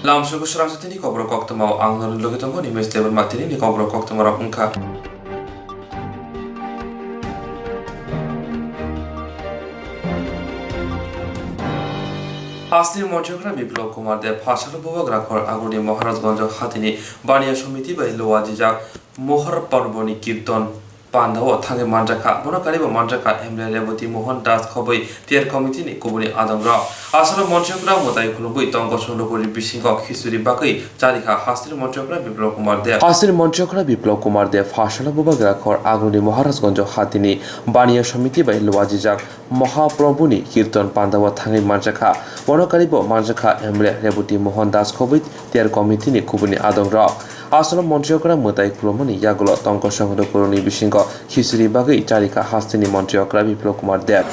Lamsuku Suransatini Cobra Coctamo, Anglo Logatongo, Miss Level Martini, Cobra Coctamara Unka. Hastir Monchokra Biplo Kumar, the Pasal Bograkor, Agudi Moharaz Gonjo Hatini, Bania Sumiti by Loajija, Mohar Parboni Kirton. Pandawa Tangi Manjaka, Monakariba Manjaka, Emre Revoti Mohan Das Koboi, Tier Committee ni Kubuni Adamra. Asal Monchokra Motai Kulubui Tongo Sundopuri Bishingo, History Baki, Jarika, Hastir Monchokra Biplo Kumar de Hastir Monchokra Biplo Kumar de Fashala Bubagrakor, Agudi Moharas Gonjo Hatini, Bania Sumiti by Luajijak, Moha Probuni, Kirton Pandawa Tangi Manjaka, Monakaribo Manjaka, Emre Revoti Mohan Das Koboi, Tier Committee ni Kubuni Adamra. Asal Monchokra Motai Kulomani Yagulo Tongo Sundopuri Bishingo. History bagi Jarika Hastini Monchokra Biplo Kumar de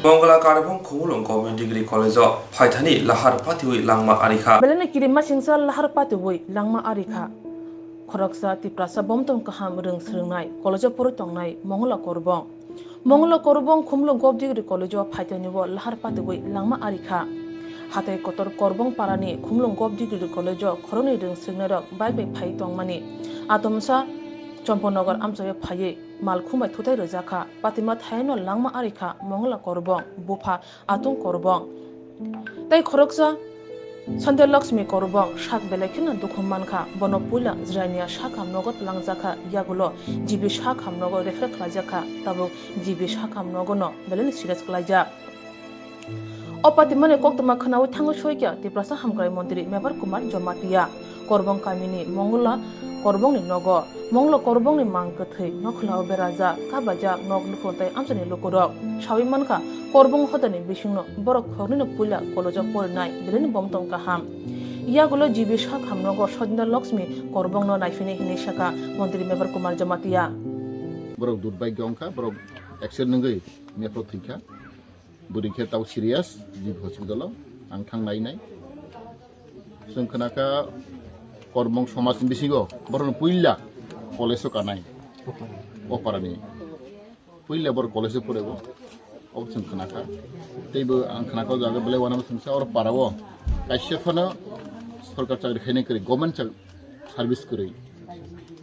Mongla Karbon Kulung Government Degree College of Paitani Lahar Patiwi Langma Arika. Belena kirima singsa lahar patiwi langma arika. Khoraksa tiprasa bomtom kaham rung srungnai college of Purutongnai Mongla Korbong. Mongla Korbong Kumlung Gov Degree College of Paitani wo lahar patiwi langma arika. Hatai kotor Korbong Parani Kumlung Gov Degree College of Koroni rung srungnarok bai bai phai tongmani. Atomsa Chomponogar Amsoye Phaye Malkhumai Thutai Rojaka Patimat Haino Langma Arika Mongla Korbong Bupa Atung Korbong Tai Khoroksa Sandel Lakshmi Korbong Shak Belekina Dukumanka Bonopula Zrania Shakam Nogot Langzaka Yagulo Jibi Shakam Nogo Reflect Lajaka Tabu Jibi Shakam Nogono Belen Silas Klaja Opatimane Koktama Kanawi Tango Shoika Tiprasa Hamkrai Montri Mebar Kumar Jomatia Korbong Kamini Mongola Korbong ni Nogo Monglo Korbong ni Mangkathai Nokhlao Beraja Kabaja Nog Lukontai Amsani Lukurok Shawi Manka Korbong Hotani Bishino Borok Hornino Pula Koloja Polnai Beleni Bomtong Kaham Yagulo Jibi Shakham Nogo Shodna Lakshmi Korbong no Naifini Hinishaka Montri Mebar Kumar Jamatia Borok Durbai Gongka Borok Action Ngai Meprotika Burikhe Tau Serious Jib Hospital Ang Thang Nai Nai Sungkanaka Korbong Somas Bisigo Boron Puilla College Kanai Oparani Puilla Bor College Purego Option Kanaka Table and Kanaka Zaga Bele one of them or Paravo Kashefana Sorkata Henekri Government Service Kuri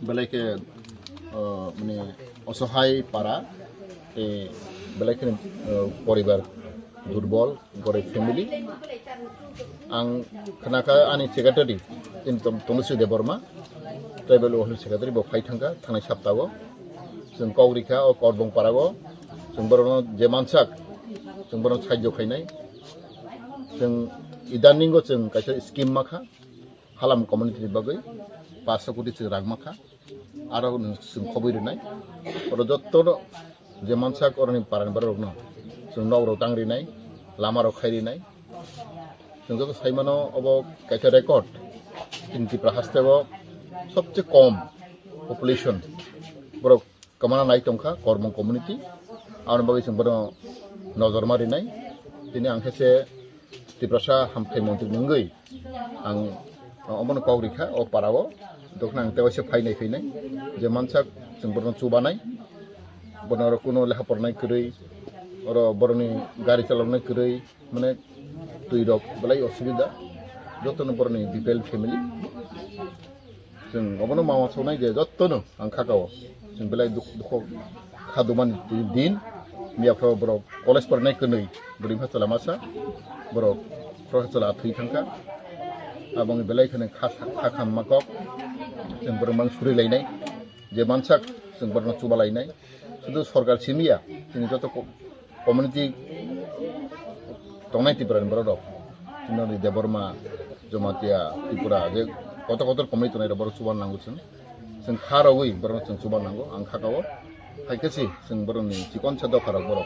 Beleke also high para a Belekan Poribar Durbol Gore family Ang Kanaka Ani Secretary in Tomusu de Burma, Tribal Office Secretary of Paitanga, Tana Chaptago, some Kaurika or Korbong Parago, some Borono Jemansak, some Bono Chajo Kainai, some Idaningo, some Kasha Skim Maka, Halam Community Bagay, Pasakuti Ragmaka, Aragon, some Kobirinai, or a doctor Jemansak or in Paranbarogno, some Noro Tangrinai, Lamaro Kairinai, some Simano about Kacha record. Inti Prahasteva सबसे कम population बरो कमाना नाई टंका कोर्बं community आउन बागी जों बरो नजर मारि नाय दिनै आं खेसे तिप्रसा हामथाय मन्त्रि नंगै आं अमन काउरिखा अ पारावो दखना आं तेवासे फाइनाय फैनाय जे मानसा जों बरो चुबानाय बनर कुनो लेखा फरायनाय करै अर बरनि गारि चालावनाय करै माने दुइ रक बलाय असुबिदा जतन बरनि बिपेल फेमिली जों अबनो मावा सौनाय जे जतन आं खागाव जों बेलाय दुख खादुमान दिन मियाफ्रा बर कलेज फरायनाय कनै बुरि फासला मासा बर प्रफेसर आथै थांका आबं बेलाय खने खाखाम माकक जों बर मान सुरिलायनाय जे मानसाक जों बरन चुबालायनाय सुदु सरकार सिमिया जों जत कम्युनिटि तंनाय तिब्रान बर दक जोंनि देबरमा जमातिया त्रिपुरा जे कत कत कम्युनिटि तंनाय बर चुबान नांगौ जों खारावै बर जों चुबान नांगौ आं खागाव हायकेसि जों बरनि चिकन सादा फाराग बर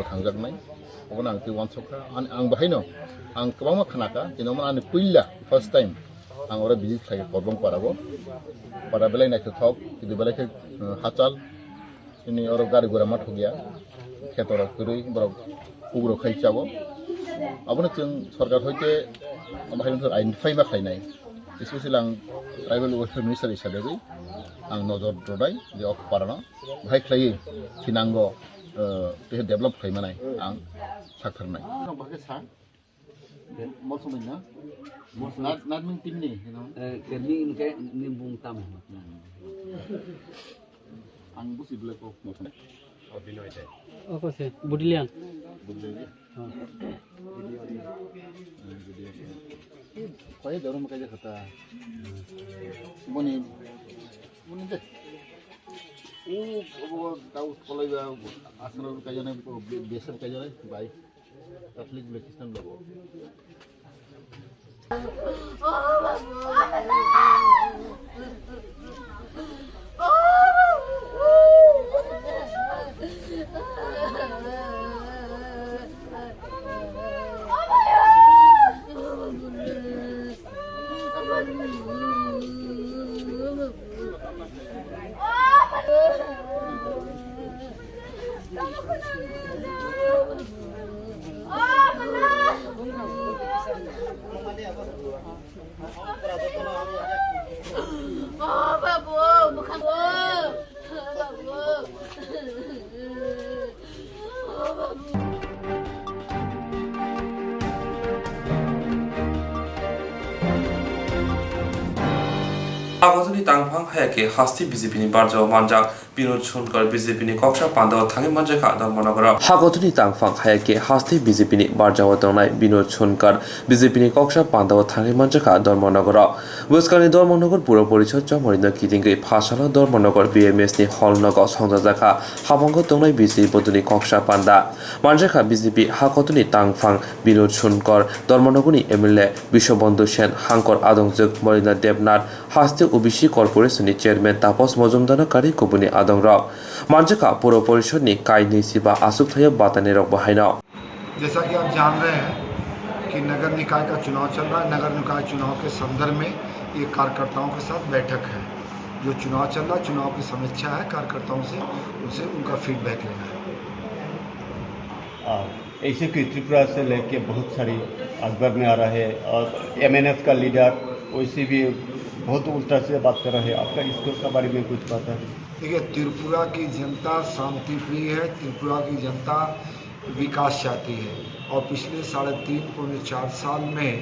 थांजागनाय अबन आं तिवान सखा आं बाहायनो आं गोबां खोनाका जेनेबा आं पहिला फार्स्ट टाइम आं अरा बिदि खाय करबं पाराबो पारा बेलाय नायखो थक किदु बेलाय हाचाल ini orang gari gura mat hogia khet orang kuri borok ugro khai chabo abone chung sarkar hoite amai unthor identify ma khainai especially ang tribal welfare minister hisabe ang nojor rodai je ok parana bhai khlai thinango te develop khai manai ang sakharnai bhage sa mosumai na nat min timni kerni ke nimbung tam ang busi bela ko mosumai Binoy deh. Apa sih? Budilian. Budilian. Kaya dalam kerja kata, moni deh. Tahu kalau ya asal kerja ni biasa kerja ni baik. Katolik boleh Kristen logo. आगोजनी तांगफांग हायाके हास्ति BJP नि बारजाव मानजाक Binod Sonkar BJP नि कक्सा पांदाव थांगे मानजाखा धर्मनगर हागोजनी तांगफांग हायाके हास्ति बीजेपी नि बारजाव तंनाय बिनोद सोनकर बीजेपी नि कक्सा पांदाव थांगे मानजाखा धर्मनगर बुस्कानि धर्मनगर पुर परिषद जमरिन किदिंगै फासाला धर्मनगर बीएमएस नि हलनग संजाजाखा हाबंग तंनाय बीजेपी बदुनि कक्सा पांदा मानजाखा बीजेपी हागोजनी तांगफांग बिनोद सोनकर धर्मनगरनि एमएलए विश्वबंधु सेन हांकर आदंजक मरिना देबनाथ हास्ति OBC corporation chairman Tapas Majumdar कारी कुबुनी आदंग रॉक मानजका पुर परिषद नि काय निसिबा आसुक थय बाताने रॉक बहाइना। जैसा कि आप जान रहे हैं कि नगर निकाय का चुनाव चल रहा है। नगर निकाय चुनाव के संदर्भ में ये कार्यकर्ताओं के साथ बैठक है। जो चुनाव चल रहा है, चुनाव की समीक्षा है, कार्यकर्ताओं से उनसे उनका फीडबैक लेना है। ऐसे कि त्रिपुरा से लेके बहुत सारी अखबार में आ रहा है और एमएनएफ का लीडर वैसे भी बहुत उल्टा से बात कर रहे हैं। आपका इसके बारे में कुछ पता है? देखिए, त्रिपुरा की जनता शांति प्रिय है। त्रिपुरा की जनता विकास चाहती है और पिछले 3.5-4 साल में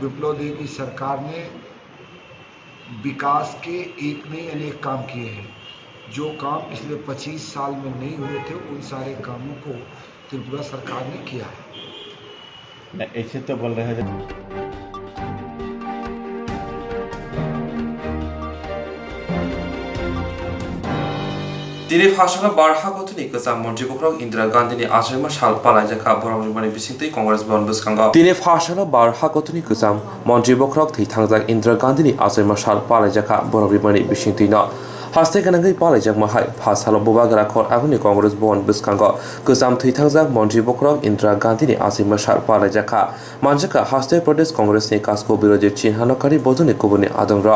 विप्लव देव की सरकार ने विकास के एक नहीं अनेक काम किए हैं। जो काम पिछले 25 साल में नहीं हुए थे, उन सारे कामों को त्रिपुरा सरकार ने किया है। ऐसे तो बोल रहे हैं। दिनै फासाला बारहागोथनि गोजाम मन्त्रि बख्रक इन्दिरा गान्धीनि आश्रम साल पालायजाखा बरमरिमानि बिसिंतै कांग्रेस भवन बुस्कांगा दिनै फासाला बारहागोथनि गोजाम मन्त्रि बख्रक थैथांजाक इन्दिरा गान्धीनि आश्रम साल पालायजाखा बरमरिमानि बिसिंतैनो हास्ते गनांगै पालायजाक माहाय फासाला बोबाग्रा खर आगुनि कांग्रेस भवन बुस्कांगा गोजाम थैथांजाक मन्त्रि बख्रक इन्दिरा गान्धीनि आश्रम साल पालायजाखा मानजाखा हास्ते प्रदेश कांग्रेसनि कास्को बिरोधी चिन्हानकारि बदुनि कुबुनि आदंग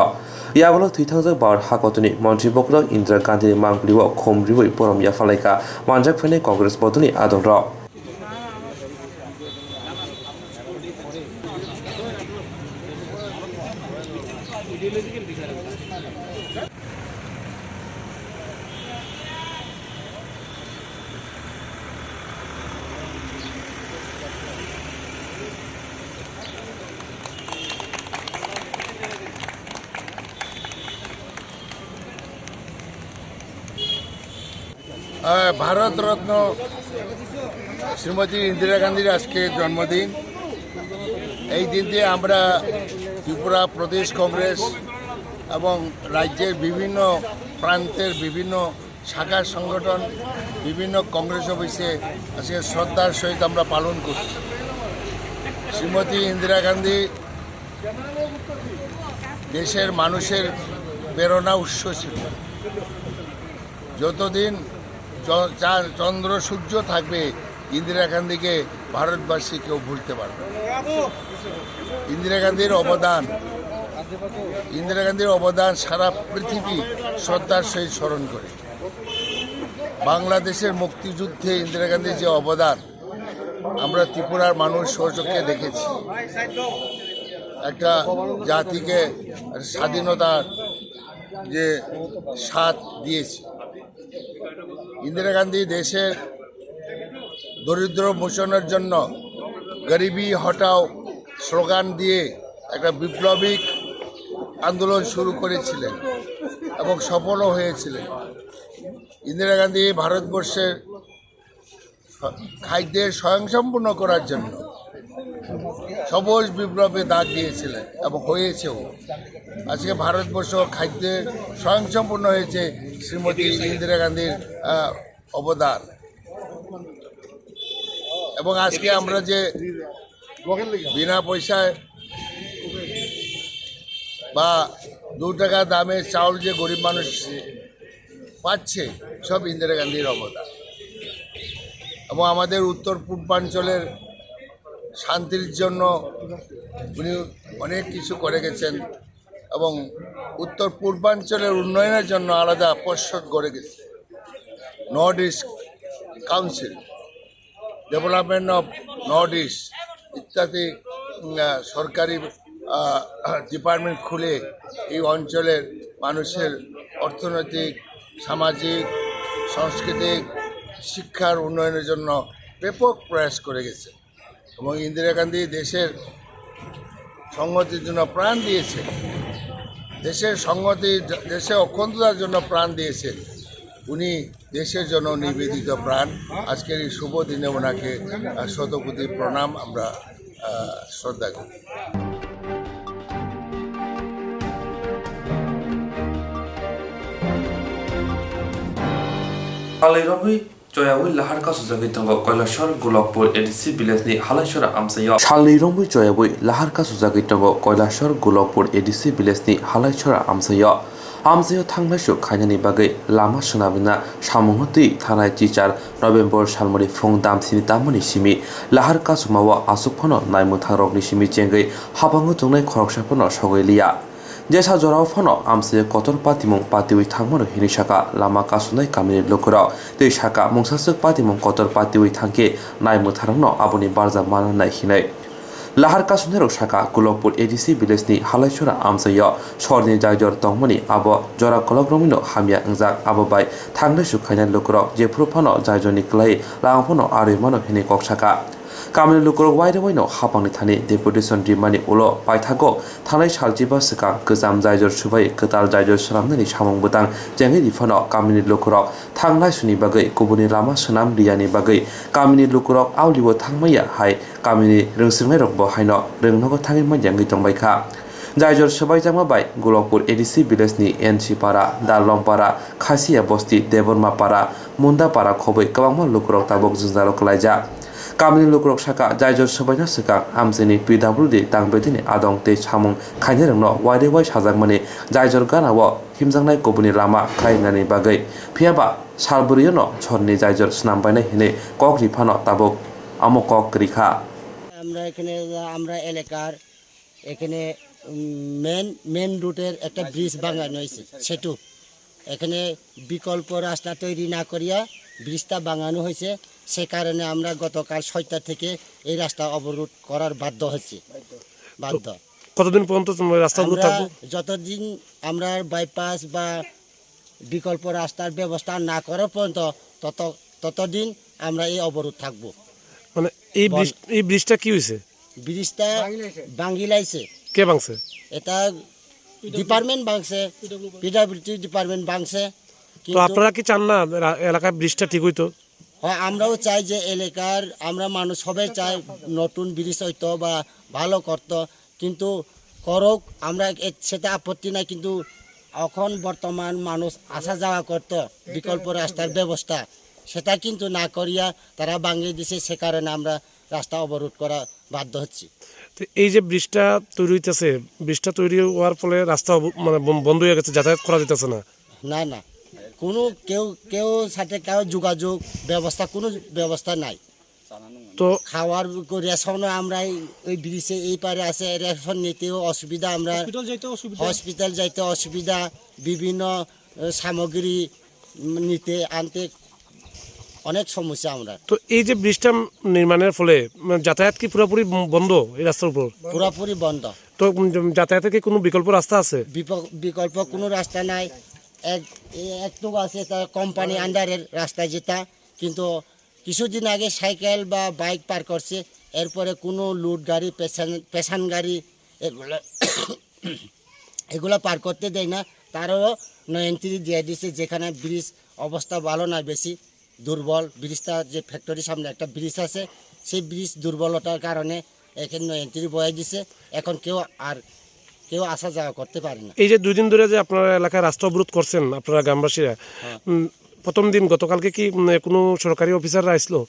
याबलो थैथांजाक बारहागोथनि मन्त्रि बख्रक इन्दिरा गान्धीनि मांगलिव खोमरिवै परम याफालायका मानजाक फैनाय कांग्रेस बदुनि आदंग भारत रत्न श्रीमती इंदिरा गांधीर आज के जन्मदिन। এই দিনটি আমরা ত্রিপুরা প্রদেশ কংগ্রেস এবং রাজ্যের বিভিন্ন প্রান্তের বিভিন্ন শাখা সংগঠন বিভিন্ন কংগ্রেস অফিসে আজকে শ্রদ্ধার সহিত আমরা পালন করছি। শ্রীমতী ইন্দিরা গান্ধী দেশের মানুষের প্রেরণা উৎস ছিল। যতদিন চন্দ্র সূর্য থাকবে, ইন্দিরা গান্ধীকে ভারতবাসী কেউ ভুলতে পারবে না। ইন্দিরা গান্ধীর অবদান সারা পৃথিবী শ্রদ্ধার সহিত স্মরণ করে। বাংলাদেশের মুক্তিযুদ্ধে ইন্দিরা গান্ধীর যে অবদান আমরা ত্রিপুরার মানুষ স্বচক্ষে দেখেছি। একটা জাতিকে স্বাধীনতার যে স্বাদ দিয়েছে। ইন্দিরা গান্ধী দেশের দরিদ্র মোচনের জন্য গরিবি হটাও স্লোগান দিয়ে একটা বিপ্লবিক আন্দোলন শুরু করেছিলেন এবং সফলও হয়েছিলেন। ইন্দিরা গান্ধী ভারতবর্ষের খাদ্যের স্বয়ংসম্পূর্ণ করার জন্য সবুজ বিপ্লবে দাগ দিয়েছিলেন এবং হয়েছেও। আজকে ভারতবর্ষ খাদ্যে স্বয়ংসম্পূর্ণ হয়েছে শ্রীমতী ইন্দিরা গান্ধীর অবদান। এবং আজকে আমরা যে বিনা পয়সায় বা 2 টাকা দামে চাউল যে গরিব মানুষ পাচ্ছে, সব ইন্দিরা গান্ধীর অবদান। এবং আমাদের উত্তর পূর্বাঞ্চলের শান্তির জন্য উনি অনেক কিছু করে গেছেন এবং উত্তর পূর্বাঞ্চলের উন্নয়নের জন্য আলাদা পর্ষদ গড়ে গেছে। North east council, development of north east ইত্যাদি সরকারি ডিপার্টমেন্ট খুলে এই অঞ্চলের মানুষের অর্থনৈতিক, সামাজিক, সাংস্কৃতিক, শিক্ষার উন্নয়নের জন্য ব্যাপক প্রয়াস করে গেছে। এবং ইন্দিরা গান্ধী দেশের সংহতির জন্য প্রাণ দিয়েছে, দেশের সংহতি, দেশের অখণ্ডতার জন্য প্রাণ দিয়েছে। উনি দেশের জন্য নিবেদিত প্রাণ। আজকের এই শুভ দিনে ওনাকে শতকোটি প্রণাম, আমরা শ্রদ্ধা করি। Alairobi Joyawi lahar ka sujagi tongo Koilashar Gulokpur ADC Bilesni Halaishora Amsayo Shalirombi Joyawi lahar ka sujagi tongo Koilashar Gulokpur ADC Bilesni Halaishora Amsayo Amsayo Tanglashu Kanyani Bagai Lama Sunabina Shamunguti Tanai Chichar November Shalmori Fong Dam Sinitamani Simi lahar ka sumawa Asukpono Naimutharogni Simi Jengai Habangu Tungai Koroksapono Shogelia Jesa Jorao Fono Amse Kotor Patimong Patiwi Tangmoro Hinishaka Lama Kasunai Kamini Lokura Te Shaka Mongsasuk Patimong Kotor Patiwi Tanke Naimutharano Aboni Barza Mananai Hinai Lahar Kasunero Shaka Gulokpur ADC Bilesni Halaishora Amsayo Shorni Jajor Tongmani Abo Jora Kologromino Hamia Ngzak Abobai Tanglashu Kanyan Lokura Jeprupono Jajoni Klai Langpono Arimano Hini Kokshaka Kamini Lokura Wide Wino Hapani Thani Deputation Dimani Ulo Paithago Thanai Saljiba Sika Gazam Jajor Shubai Katal Jajor Salamnani Samong Butang Jangi Difano Kamini Lokura Tanglai Suni Bagai Kubuni Rama Sunam Diani Bagai Kamini Lokura Auliwo Tangmaya Hai Kamini Rungsirmai Rokbo Haino Rungnogo Tangima Jangi Tongbaika Jajor Shubai Jamabai Gulokpur ADC Bilesni NC Para Dalom Para Khasia Bosti Deborma Para Munda Para Khobai Kabangma Lokura Tabok Zunzalo Klaija Kamini Lukrok Shaka Jajor Subanya Sika Amsini PWD Tangbedini Adong Te Chamung Kainerno Wide Wai Shazangmani Jajor Ganawo Himjangnai Kobuni Lama Kainani Bagai Piaba Salburiono Chorni Jajor Snambaina Hine Kokri Pano Tabok Amokok Rikha আমরা এলাকার এখানে main রুটের একটা bridge বানানো হয়েছে সেতু এখানে বিকল্প রাস্তা তৈরি না করিয়া ব্রিজটা বানানো হয়েছে সে কারণে আমরা গতকাল ৬টা থেকে এই রাস্তা অবরোধ করার বাধ্য হচ্ছে কতদিন পর্যন্ত রাস্তা অবরোধ থাকবে যতদিন আমরা বাইপাস বা বিকল্প রাস্তার ব্যবস্থা না করা পর্যন্ত ততদিন আমরা এই অবরোধ থাকব মানে এই ব্রিজটা কি হয়েছে ব্রিজটা ভাঙিলাইছে কে ভাঙছে এটা ডিপার্টমেন্ট ভাঙছে পিডব্লিউডি ডিপার্টমেন্ট ভাঙছে তো আপনারা কি চান না এলাকায় ব্রিজটা ঠিক হইতো হ্যাঁ আমরাও চাই যে এলাকার আমরা মানুষ সবাই চাই নতুন ব্রিজ হইতো বা ভালো করতো কিন্তু করুক আমরা সেটা আপত্তি নাই কিন্তু এখন বর্তমান মানুষ আসা যাওয়া করতো বিকল্প রাস্তার ব্যবস্থা সেটা কিন্তু না করিয়া তারা ভাঙিয়ে দিছে সে কারণে আমরা রাস্তা অবরোধ করা বাধ্য হচ্ছি তো এই যে ব্রিজটা তৈরি হইতেছে ব্রিজটা তৈরি হওয়ার ফলে রাস্তা মানে বন্ধ হয়ে গেছে যাতায়াত করা যেতেছে না না না কোনো কেউ সাথে কেউ যোগাযোগ ব্যবস্থা কোনো ব্যবস্থা নাই তো খাওয়ার রেশনও আমরা ওই ব্রিজে এই পারে আছে রেশন নিতেও অসুবিধা আমরা হসপিটাল যাইতে অসুবিধা বিভিন্ন সামগ্রী নিতে আনতে অনেক সমস্যা আমরা তো এই যে ব্রিজটা নির্মাণের ফলে যাতায়াত কি পুরোপুরি বন্ধ এই রাস্তার উপর পুরোপুরি বন্ধ তো যাতায়াতের কি কোনো বিকল্প রাস্তা আছে বিকল্প কোনো রাস্তা নাই একটু আছে তার কোম্পানি আন্ডারের রাস্তা যেটা কিন্তু কিছুদিন আগে সাইকেল বা বাইক পার করছে এরপরে কোনো লুট গাড়ি পেশান গাড়ি এগুলো পার করতে দেয় না তারও এন্ট্রি দিয়ে দিছে যেখানে ব্রিজ অবস্থা ভালো না বেশি দুর্বল ব্রিজটা যে ফ্যাক্টরির সামনে একটা ব্রিজ আছে সেই ব্রিজ দুর্বলতার কারণে এখানে এন্ট্রি বয়ে দিছে এখন কেউ আসা যাওয়া করতে পারে না এই যে 2 দিন ধরে যে আপনারা এলাকায় রাস্তা অবরোধ করছেন আপনারা গ্রামবাসীরা প্রথম দিন গতকালকে কি কোনো সরকারি অফিসাররা আসলো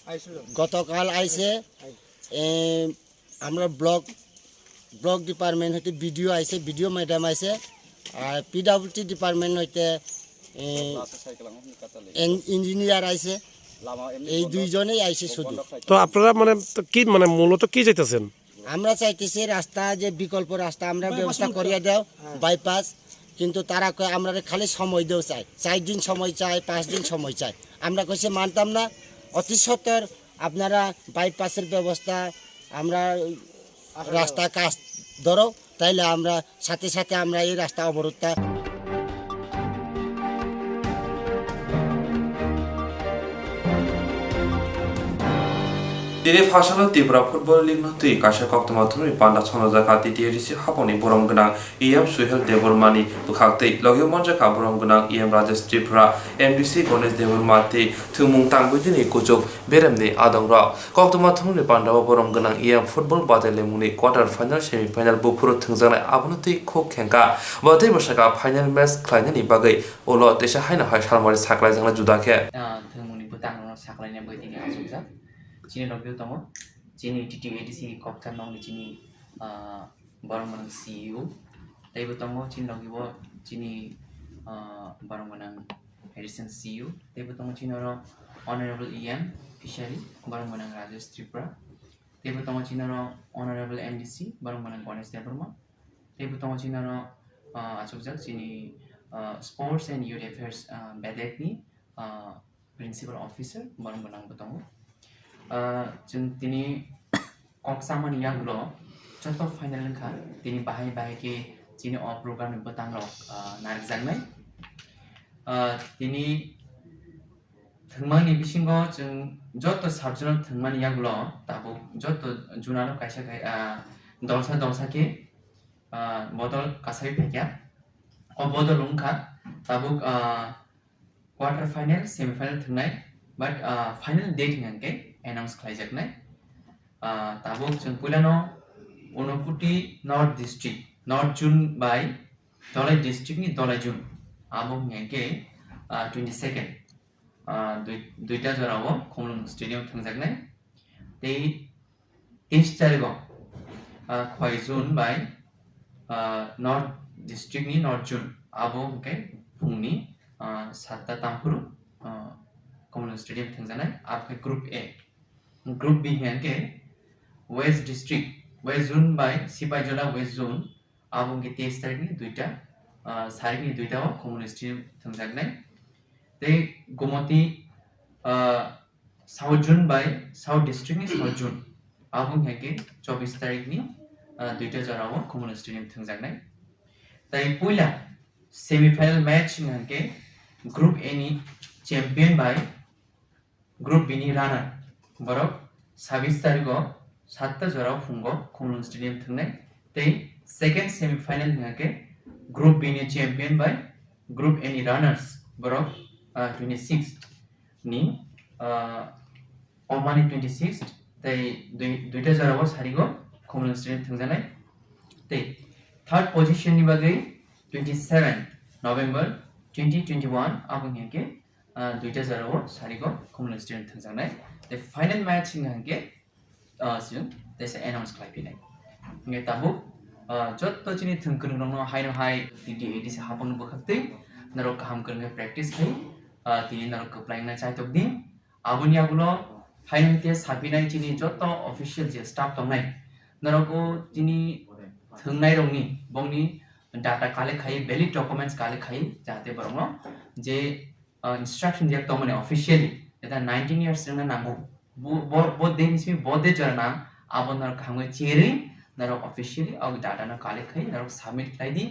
গতকাল আইছে আমরা ব্লক ডিপার্টমেন্ট হইতে বিডিও আইছে বিডিও ম্যাডাম আইছে আর পিডাব্লিউডি ডিপার্টমেন্ট হইতে ইঞ্জিনিয়ার আইছে এই দুইজনেই আইছে শুধু তো আপনারা কি মূলত কি চাইতেছেন আমরা চাইতেছি রাস্তা যে বিকল্প রাস্তা আমরা ব্যবস্থা করিয়ে দাও বাইপাস কিন্তু তারা কয় আমরা খালি সময় দেও চাই 4 দিন সময় চাই 5 দিন সময় চাই আমরা কইছে মানতাম না অতি সত্বর আপনারা বাইপাসের ব্যবস্থা আমরা রাস্তা কাজ ধরো তাইলে আমরা সাথে সাথে আমরা এই রাস্তা অবরোধটা Diri Fashala Tibra Football League no tui kasha koktomathuri panda chonoja khati TRC haponi borong gnang EM Suhel Devormani bukhakte logyo monja kha borong gnang EM Rajesh Tripura MDC Ganesh Devormati thumung tangbudini kuchuk beremni adongra koktomathuri panda borong gnang EM Football Batalemuni quarter final semi final bufuro thungjanai abonoti khok khenka batai bosaka final match khlainani bagai olo tesha haina hai salmari saklai jangla juda khe thumuni butang no saklaina baitini asukja Chini Rogil Tomo, Chini TTADC Cocktail Nong Chini Baromanang CEO, David Tomo, Chini Rogibo, Chini Baromanang Harrison CEO, David Tomo Chinoro, Honorable EM, Fishery, Baromanang Rajesh Tripura, David Tomo Chinoro, Honorable MDC, Baromanang Ganesh Devorma, David Tomo Chinoro, Asukjak, Chini Sports and Youth Affairs Badekni, Principal Officer, Baromanang Botomo. Tini koksaman yang lo contoh final kan tini bahai ke tini program betang lo narik zangnai tini thengmani bisingo jeng joto sabjona thengmani yang lo tabu joto junalo kaisa dolsa ke modal kasai pekya o bodol ungka tabu quarter final semi final thengnai but final date ngangke announce khlaijaknai tabuk jeng pulano Unoputi North District North June by Dolai District ni Dolai June abong ngangke 22nd duita jorao Khomlung Stadium thangjaknai tei 23 tarigo Khwai June by North District ni North June abong ke phungni 7ta tampuru Khomlung Stadium thangjaknai apke Group A Group B ke West District West Zone by Sipajola West Zone abong ke 23 tarik ni duita sarik ni duita o Khomlung Stadium thangjaknai tei Gomoti South Zone by South District ni South Zone abong ke 24 tarik ni duita jora o Khomlung Stadium thangjaknai tei puila semi final match ke Group A ni champion by Group B ni runner borok 26 tariko 7ta jorao phungo Khomlung Stadium thangnai tei second semi final ngake Group B ni champion by Group A ni runners borok 26 ni Omani 26 tei duita jorao sarigo Khomlung Stadium thangjanai tei third position ni bagai 27 November 2021 abong ngake duita jorao sarigo Khomlung Stadium thangjanai the final match ngangke jeng desa announce khlaipinai nge tabu jotto chini thungkrung no hai no hai TTADC hapon bukhakte naro kaham krunge practice khai tini narok keplaing na chai tok di abuni agulo haino te sabinai tini joto official je staff tongnai naroko tini thungnai rongni bongni data kale khai valid documents kale khai jate borongno je instruction dia tomane officially eta 19 years na nango bo de nismi bo de jarna abonar khangwe cheri narok officially og data na kale khai narok submit khai di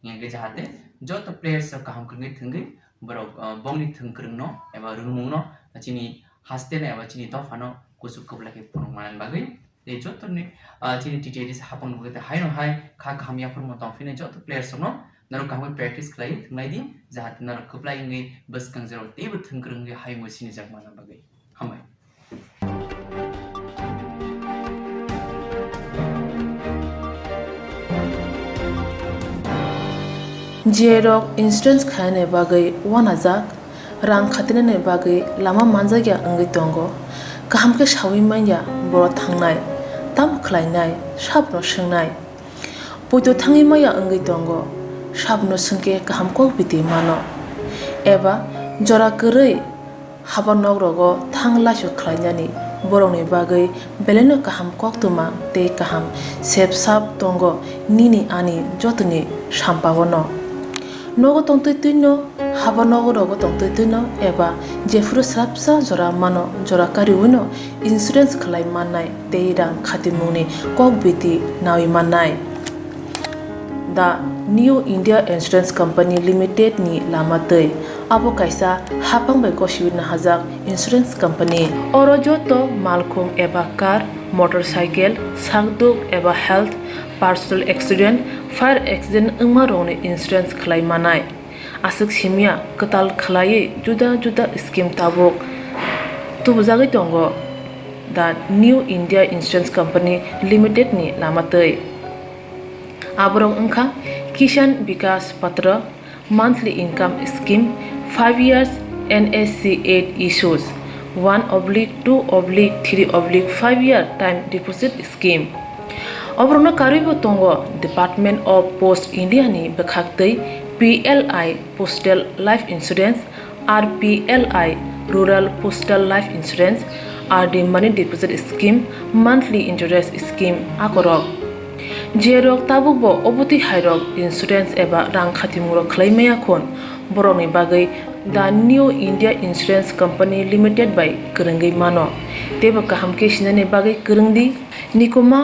ngenge jate joto players kaham kringai thungai borok bongni thungkrungno eba rungmungno chini hasten eba chini tofano kusuk kublake ponong manan bagai de joto ni chini tts hapon bugate haino hai kha khamya por mo tofine joto players no narok kaham practice khai thungai di jate narok kublai ngai bus kang zero tebe thungkrungai hai mo chini jak manan bagai hamai Jerok insurance khane bagai wanajak rang khatine bagai lama manjagya angai tongo kaham ke shawi manya boro thangnai tam khlainai sabno sungnai poito thangi maya angai tongo sabno sungke kaham ko biti mano eba jora korei habanok rogo thangla su khlainani boroni bagai beleno kaham koktuma te kaham sepsap tongo nini ani jotni sampawono nogo tongtoi tuino haba nogo rogo tongtoi tuino eba jefru srapsa jora mano jora kariwino insurance khlai mannai teirang khatimuni kokbiti nawi mannai the New India Insurance Company Limited ni lamatei abo kaisa hapang bai koshiwina hajak insurance company oro joto malkhung eba car motorcycle sagduk eba health personal accident fire accident ungma rone insurance khlai manai asuk simia katal khlai juda juda scheme tabok tubujagai tongo the New India Insurance Company Limited ni lamatei aborong ungkha Kishan Vikas Patra monthly income scheme 5 years NSC 8 issues 1/2/3/5 year time deposit scheme Obrona karibo tongo Department of Post India ni bekhaktei PLI Postal Life Insurance RPLI Rural Postal Life Insurance RD Money Deposit Scheme Monthly Interest Scheme akorok Jerok tabukbo obuti hairok insurance eba rang khatimuro khlaimaya khon boroni bagai the New India Insurance Company Limited by Kurungai mano teba kaham ke sinane bagai kurungdi nikoma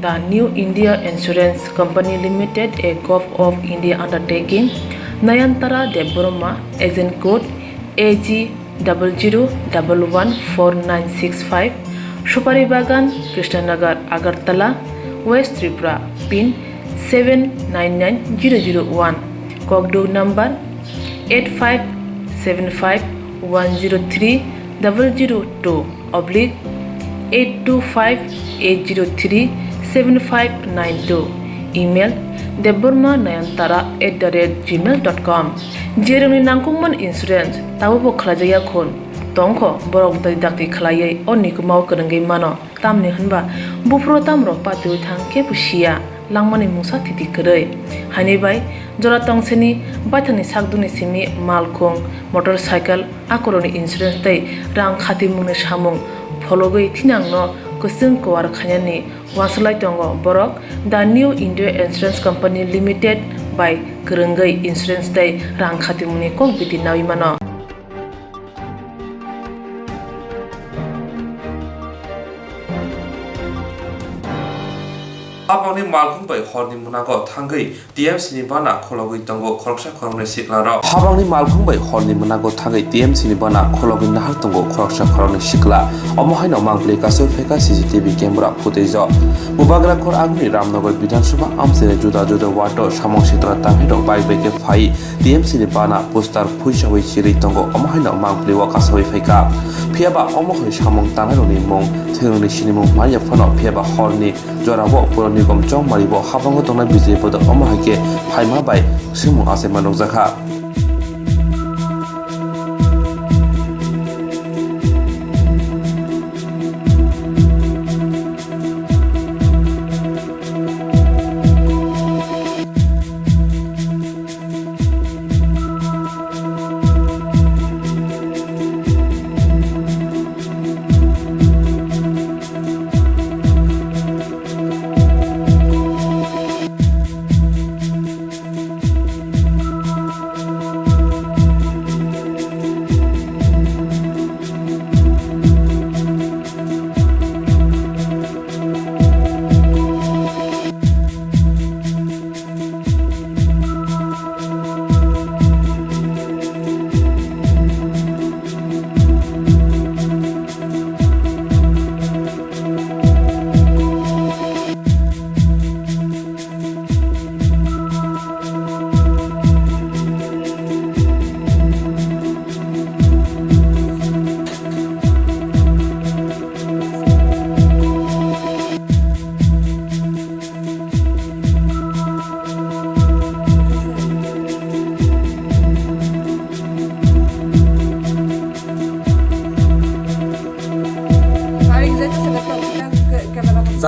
the New India Insurance Company Limited a Gov of India undertaking Nayantara Deborma agent code AG 00114965 Shupari Bagan Krishnanagar Agartala West Tripura pin 799001 Kogdo number 857510282580375592 email debormanayantara@gmail.com jeroni nangkungman insurance tabo khlajaya khon tongkho borok dai dakti khlaiye onikumau kurungai mano tamni hanba bufro tamro patu thang ke pusia langmani musa thiti korei hani bai jora tongseni bathani sakduni simi malkhong motorcycle akoroni insurance tai rang khatimune samung phologoi thinangno kusung kwar khanyani waslai tongo borok the New India Insurance Company Limited by kurungai insurance tai rang khatimune kok biti nawi mano Abangni malkhung bai horni munago thangai TMC ni bana khologoi tongo khoroksa khoromne siklaro habangni malkhung bai horni munago thangai TMC ni bana khologoi nahar tongo khoroksa khoromne sikla omohaino mangle kaso feka CCTV camera footage bubagra khor agni Ramnagar Bidhan Sabha amsene juda juda wato samong sitra tamhiro bai beke phai TMC ni bana poster phuisawai chiri tongo omohaino mangle wa kasawai feka phiaba omohoi samong tanaroni mong thengni sinimong maya phono phiaba horni jorabo puroni Gom Chong Maribo Habango Tona Bijay Pada Omahake Haima Bai Simu Ase Manok Zakha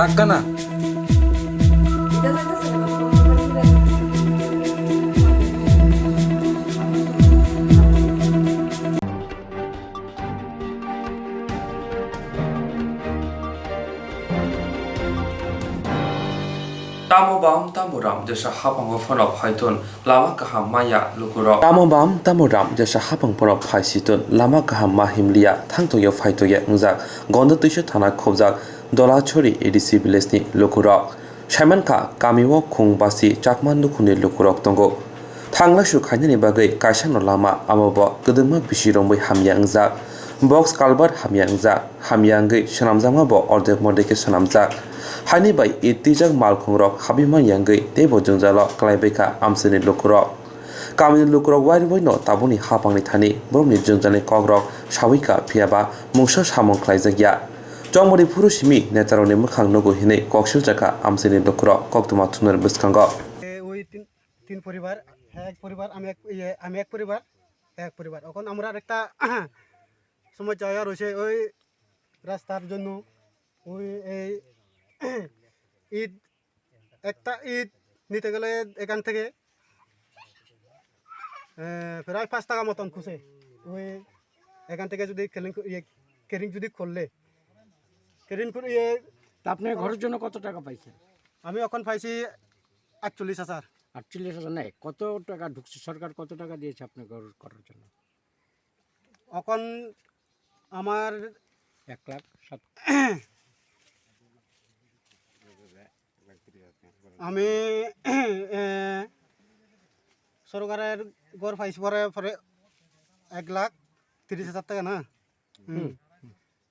জাগা না Tamobam tamuram jasa hapang wafanop haitun lama kaham maya lukuro. Tamobam tamuram jasa hapang panop haisitun lama kaham mahimlia thangtoyo faitoye ngzak gondo tuisho thana khobjak dolachori edc village ni lukuro. Simon ka kamiwo khungbasi chakman nukhuni lukurok tongo. Thangla shu khainani bagai kaisano lama amabo gedengma bisirongbai hamya ngzak. Box kalbar hamya ngzak hamyangai sanamjama bo ordek mordeke sanamjak. Hani bai itijak malkhungrok habiman yangai tebo jungjalo klaibaika amsini lukurok. Kamini lukurok wari boino tabuni hapangni thani boromni jungjani kogrok sawika phiaba mungsa samong klaijagya. Jongmori purusimi netaroni mukhang nogo hine koksil jaka amsini lukurok koktuma thunar buskango. ওই তিন পরিবার এক পরিবার আমি এক পরিবার এখন আমরা একটা সমস্যা রয়েছে ওই রাস্তার জন্য ওই এই ঈদ একটা ঈদ নিতে গেলে এখান থেকে প্রায় 5 টাকা মতন খুঁজে ওই এখান থেকে যদি কেরিং যদি করলে কেরিং করে আপনার ঘরের জন্য কত টাকা পাইছেন? আমি এখন পাইছি 48,000। 48,000 নাই, কত টাকা ঢুকছে? সরকার কত টাকা দিয়েছে আপনার ঘর করার জন্য? এখন আমার 1,07,000। আমি সরকারের ঘর পাইছি পরে 1,30,000 টাকা না।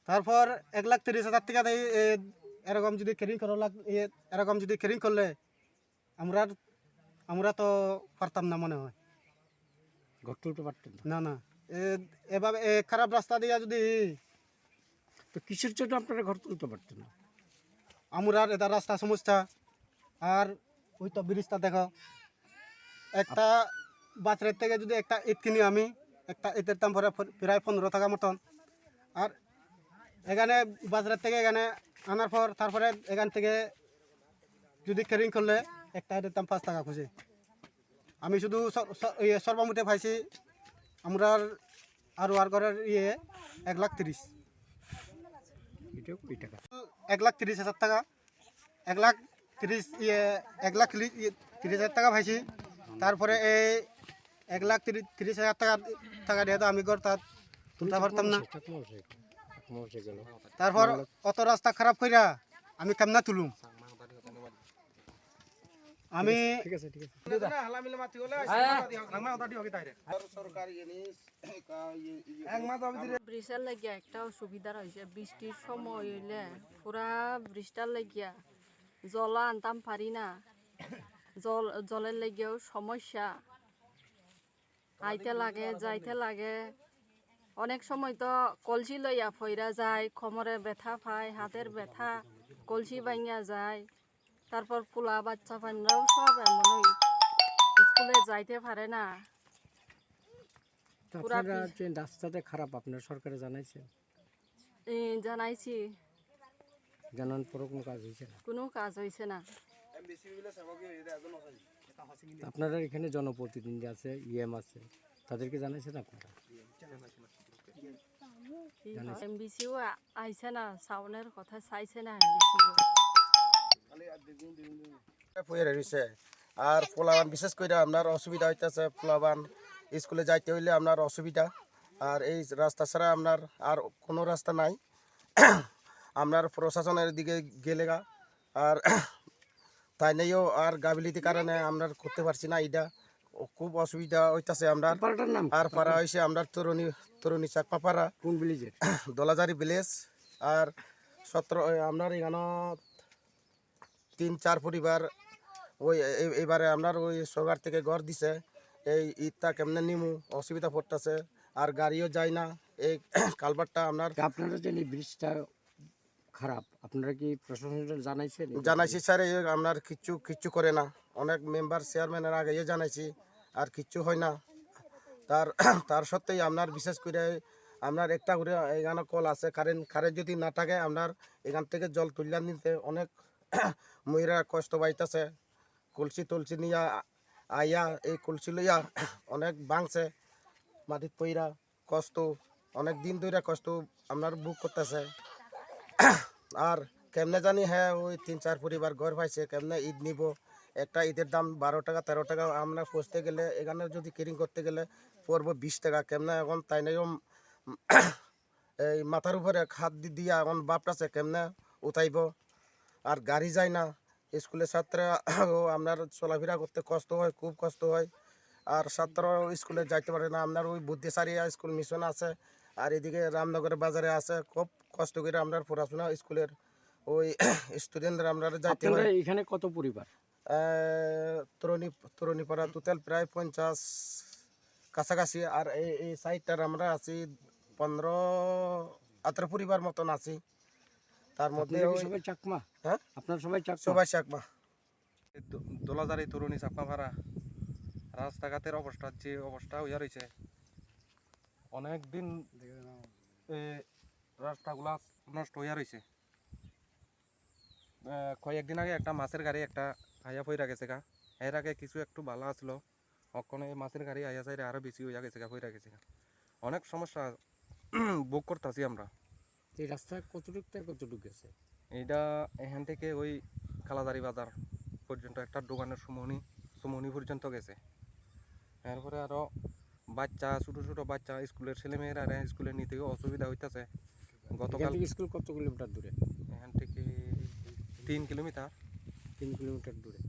তারপর 1,30,000 টাকা দিয়ে এরকম যদি কেরিং করা এরকম যদি কেরিং করলে আমরা তো পারতাম না মনে হয়, ঘর তুলতে পারতেন না না। এভাবে খারাপ রাস্তা দিয়ে যদি তো কিসের জন্য আপনারা ঘর তুলতে পারতেন না? আমরা এটা রাস্তা সমস্যা। আর ওই তো ব্রিজটা দেখো, একটা বাজারের থেকে যদি একটা ঈদ কিনি আমি, একটা ঈদের দাম প্রায় 15 টাকা মতন। আর এখানে বাজারের থেকে এখানে আনার পর তারপরে এখান থেকে যদি কেরিং করলে একটা ঈদের দাম 5 টাকা খুঁজে। আমি শুধু সর্বমোটে পাইছি আমরা আর ঘরের 1,30,000। 1,30,000 টাকা 1,30,000 টাকা পাইছি। তারপরে এই 1,30,000 টাকা দিয়ে তো আমি ঘর তার তুলতে পারতাম না। তারপর অত রাস্তা খারাপ কইরা আমি কেমনা তুলুম? আমি ব্রিজের লাগিয়া একটা অসুবিধা রয়েছে, বৃষ্টির সময় হইলে পুরা বৃষ্টির লাগিয়া জল আনতাম পারি না, জলের লাগিয়াও সমস্যা, আইতে লাগে যাইতে লাগে। অনেক সময় তো কলসি লইয়া ফইরা যায়, কোমরে ব্যথা পায়, হাতের ব্যথা, কলসি ভাঙিয়া যায়। তারপর পোলা বাচ্চা পানরাও সব এমনই স্কুলে যাইতে পারে না। আপনারা যে রাস্তাতে খারাপ আপনার সরকারে জানাইছেন? জানাইছি, জানানোর পরও কোনো কাজ হয়েছে না? কোনো কাজ হয়েছে না। আপনারা এখানে জনপ্রতিনিধি আছে, ইএম আছে, তাদেরকে জানাইছেন আপনারা? এমবিসিও আইছে না, সাউনের কথা চাইছে না এমবিসিও। আর পোলাবান বিশেষ করে আপনার অসুবিধা হইতেছে, পোলাবান স্কুলে যাইতে হইলে আপনার অসুবিধা। আর এই রাস্তা ছাড়া আপনার আর কোনো রাস্তা নাই। আপনার প্রশাসনের দিকে গেলে আর তাই নেইও আর গাবিলিতির কারণে আমরা করতে পারছি না, এটা খুব অসুবিধা হইতেছে আপনার। আর পাড়া হয়েছে আপনার তরুণী চাকপাপাড়া। কোন ভিলেজের? দলাজারি ভিলেজ। আর 17 আপনার এখানে 3-4 পরিবার ওই এবারে আপনার ওই সরকার থেকে ঘর দিছে। এই ঈদটা কেমনে নিমু অসুবিধা পড়তেছে, আর গাড়িও যায় না। এই কালভারটা আপনার আপনারা যে ব্রিজটা খারাপ, আপনারা কি প্রশাসনের জানাইছেন? জানাইছি স্যার, আপনার কিচ্ছু করে না। অনেক মেম্বার চেয়ারম্যানের আগে জানাইছি, আর কিচ্ছু হয় না। তার সত্ত্বেই আপনার বিশেষ করে আপনার একটা করে এখানে কল আছে, কারেন্ট যদি না থাকে আপনার এখান থেকে জল তুলে নিতে অনেক মহিলা কষ্ট পাইতেছে। কলসি টলসি নিয়ে আইয়া এই কলসি লইয়া অনেক ভাঙছে, মাটির পইরা কষ্ট, অনেক দিন ধরে কষ্ট আপনার বুক করতেছে। আর কেমনে জানি হ্যাঁ ওই 3-4 পরিবার ঘর পাইছে, কেমনে ঈদ নিব, একটা ঈদের দাম 12 টাকা 13 টাকা, আমরা পৌঁছতে গেলে এখানে যদি কেরিং করতে গেলে পড়বো 20 টাকা। কেমনে এখন তাই নাই এই মাথার উপরে হাত দিয়া এখন বাপটাছে কেমনে উঠাইব, আর গাড়ি যায় না, স্কুলের ছাত্ররা আপনার চলাফেরা করতে কষ্ট হয়, খুব কষ্ট হয়। আর ছাত্র স্কুলে যাইতে পারে না, আপনার ওই বুদ্ধিসারিয়া স্কুল মিশন আছে, আর এদিকে রামনগরের বাজারে আছে, খুব কষ্ট করে আপনার পড়াশোনা স্কুলের ওই স্টুডেন্টরা আপনারা যাইতে আপনারা পারে। এখানে কত পরিবার? তরুণীপাড়া টোটাল প্রায় 50 কাছাকাছি, আর এই সাইডটার আমরা আছি 15-18 পরিবার মতন আছি। তার মধ্যে আপনারা কি সবাই চাকমা? হ্যাঁ, আপনারা সবাই চাকমা? সবাই চাকমা। দোলাজারি তরুণী চাকমাপাড়া রাস্তাঘাটের অবস্থা যে অবস্থা হইয়া রয়েছে, অনেক দিন রাস্তাগুলা নষ্ট হইয়া রয়েছে। কয়েকদিন আগে একটা মাছের গাড়ি একটা আইয়া পইরা গেছে গা, এর আগে কিছু একটু ভালো আসলো, অক্ষণে মাছের গাড়ি আইয়া চাইলে আরো বেশি হইয়া গেছে গা, পইরা গেছে গা। অনেক সমস্যা ভোগ করতেছি আমরা। এই রাস্তা কতটুকু থেকে কতটুকু গেছে? এইটা এখান থেকে ওই খালাদারি বাজার পর্যন্ত একটা দোকানের সুমনি পর্যন্ত গেছে। এরপরে আরো বাচ্চা ছোট ছোট বাচ্চা স্কুলের ছেলেমেয়েরা স্কুলে নিতেও অসুবিধা হইতেছে। গতকাল স্কুল কত কিলোমিটার দূরে? এখান থেকে 3 কিলোমিটার। 3 কিলোমিটার দূরে।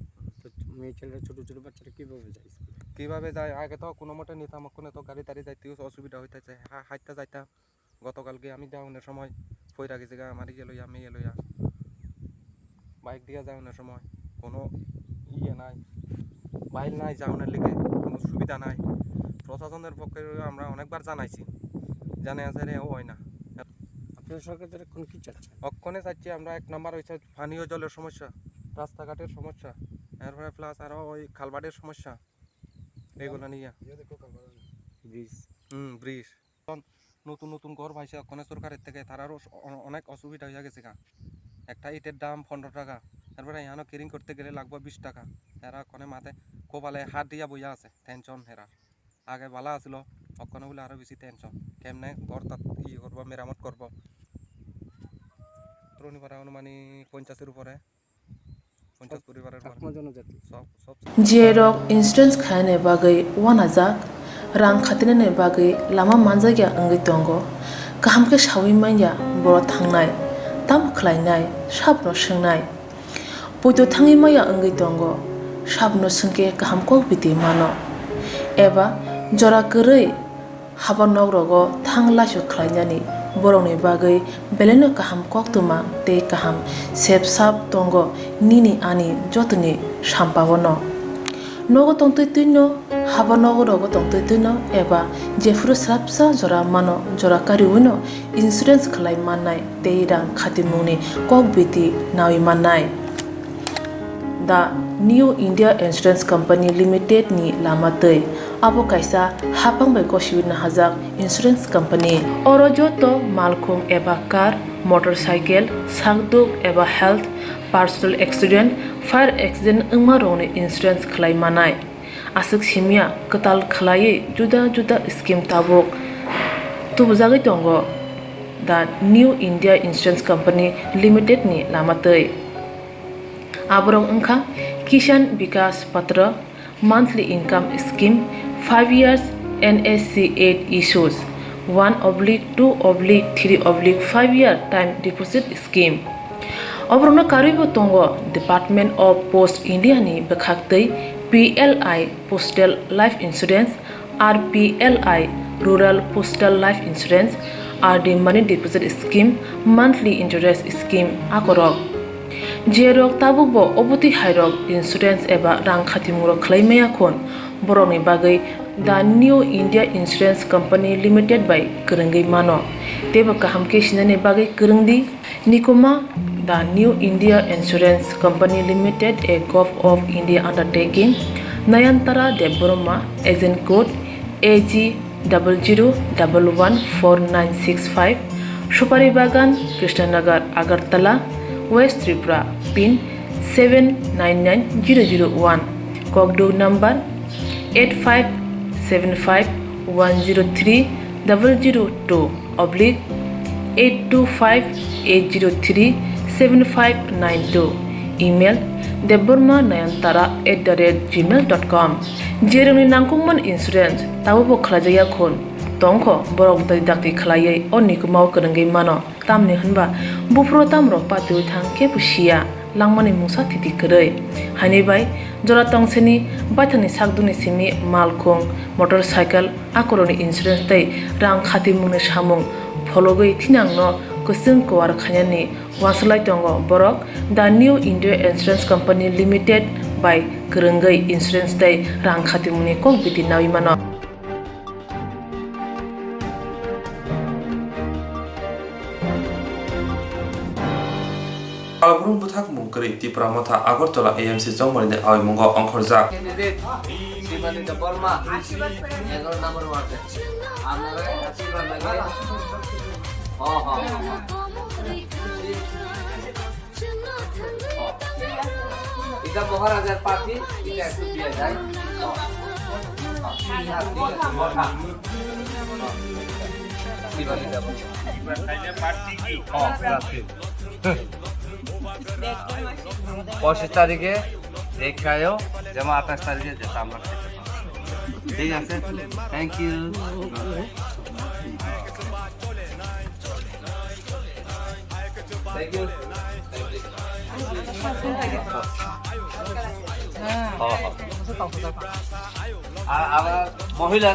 তো মেয়ে ছেলেরা ছোট ছোট বাচ্চারা কিভাবে যায় স্কুলে? কিভাবে যায়, আগে তো কোনো মতে নিতাম, ওখানে তো গাড়ি টাড়ি যাইতেও অসুবিধা হইতেছে, হাঁটতে যাইতাম। গতকালকে আমি যাওয়ানোর সময় পইরা গেছি গা, আমার ইয়ে লইয়া মেয়ে লইয়া বাইক দিয়ে যাওয়ানোর সময় কোনো ইয়ে নাই, বাইক নাই, যাওয়ানোর লিগে কোনো সুবিধা নাই। প্রশাসনের পক্ষে আমরা অনেকবার জানাইছি, জানে আছে রে হয় না। আপনারা সরকার থেকে এখন কি চাচ্ছেন? অক্ষণে চাচ্ছি আমরা 1 নম্বর হয়েছে পানীয় জলের সমস্যা, রাস্তাঘাটের সমস্যা, এরপরে প্লাস আরও ওই খালবাটের সমস্যা, এগুলো নিয়ে ব্রিজ ব্রিজ নতুন নতুন ঘর পাইছে অক্ষণে সরকারের থেকে, তারারও অনেক অসুবিধা হয়ে গেছে গা। একটা ইটের দাম 15 টাকা, তারপরে এখানে কেরিং করতে গেলে লাগবে 20 টাকা। এরা অক্ষণে মাথে কোপালে হাত দিয়া বইয়া আছে, টেনশন হেরা। আগে ভালো আসলো, অক্ষণে বলে আরও বেশি টেনশন, কেমনে ঘর তাত ইয়ে করবো, মেরামত করবো। তরুণীপাড়া অনুমানিক 50-এর উপরে, 50 পরিবারের সব। Jerok insurance khane bagai wanajak rang khatinane bagai lama manjagya angai tongo kaham ke shawi manya boro thangnai tam khlainai sabno swngnai poito thangi maya angai tongo sabno sungke kaham ko biti mano eba jora korei habanok rogo thangla su khlainani boroni bagai beleno kaham koktuma te kaham sep sap tongo nini ani jotoni sampabono nogo tongtoi tuino haba nogo rogo tongtoi tuino eba jefru srapsa jora mano jora kari uno insurance khlai mannai tei rang khatimuni kok biti nawi mannai the New India Insurance Company Limited ni lamatei abo kaisa hapang bai kosibina hajak insurance company oro joto malkhung eba car motorcycle sakduk eba health personal accident fire accident ungma roni insurance khlai manai asuk simia katal khlai juda juda scheme tabok tubujagi tongo the New India Insurance Company Limited ni lamatei aborong ungkha Kisan Vikas Patra monthly income scheme 5 years NSC 8 issues 1/2/3/5 year time deposit scheme obrona karibo tongo Department of Post India ni bekhaktei PLI Postal Life Insurance RPLI Rural Postal Life Insurance RD Money Deposit Scheme monthly interest scheme akorok Jerok tabubo obuti hairok insurance eba rang khatimuro khlaimaya khon boroni bagai the New India Insurance Company Limited by Kurungai mano teba kaham ke sinane bagai kurungdi nikoma the New India Insurance Company Limited a Gov of India undertaking Nayantara Deborma agent code AG 00114965 Supari Bagan Krishnanagar Agartala west Tripura pin 799001 कॉकडो number 8575103002 oblique 8258037592 email deborma9tara@gmail.com जेरमनि नांगौमोन insurance Tabo खलाजाया खोन तंखो बरक दाक्ति खलायै अनिको माव करंगै मानो तामनि हनबा बुफ्रो तामरो पातु थांके पुसिया लांमानि मुसा तिति करै हानिबाय जरा तंसेनि बाथानि सागदुनि सिमि मालखों motorcycle आकरनि insurance तै रां खाति मुनो सामुं फलगै थिनांनो कुसुं कवार खायानि वासलाय तंगो बरक the new India insurance company limited बाय करंगै इंश्योरेंस तै रां खाति मुनि कोक बिदि नावि मानो Alburung buthak mungkri Tripura Motha Agartala AMC Jongmani awi mungo angkhorja Sibani Deborma 11 number warte amnara ashirwad lage এটা মহারাজার পার্টি এটা একটু দিয়ে যায় Sibani Deborma 25 তারিখে দেখায়ও যেমন 28 তারিখে যেটা আমরা ঠিক আছে থ্যাংক ইউ থ্যাংক ইউ আর আমরা মহিলা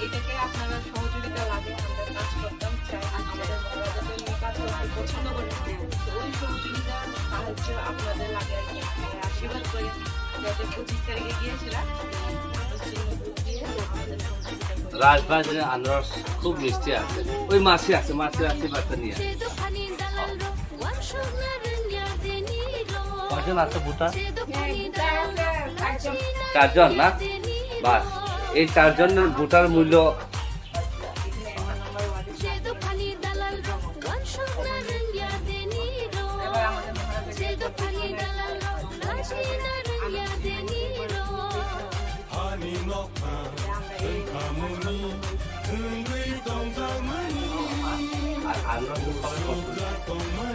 এটাকে আপনারা সহযোগিতা লাগে আমরা কাজ করতাম চাই আমাদের মহারাজাদের নিয়ে কাজ করতে পছন্দ করি ওই সহযোগিতা সাহায্য আপনাদের লাগে আর কি আশীর্বাদ করি যাতে 25 তারিখে গিয়েছিলাম রাজবাড়ির আনারস খুব মিষ্টি আছে ওই মাছি আছে বাচ্চা নিয়ে কজন আছে বুটা 4 জন না বাস এই 4 জনের ভোটার মূল্য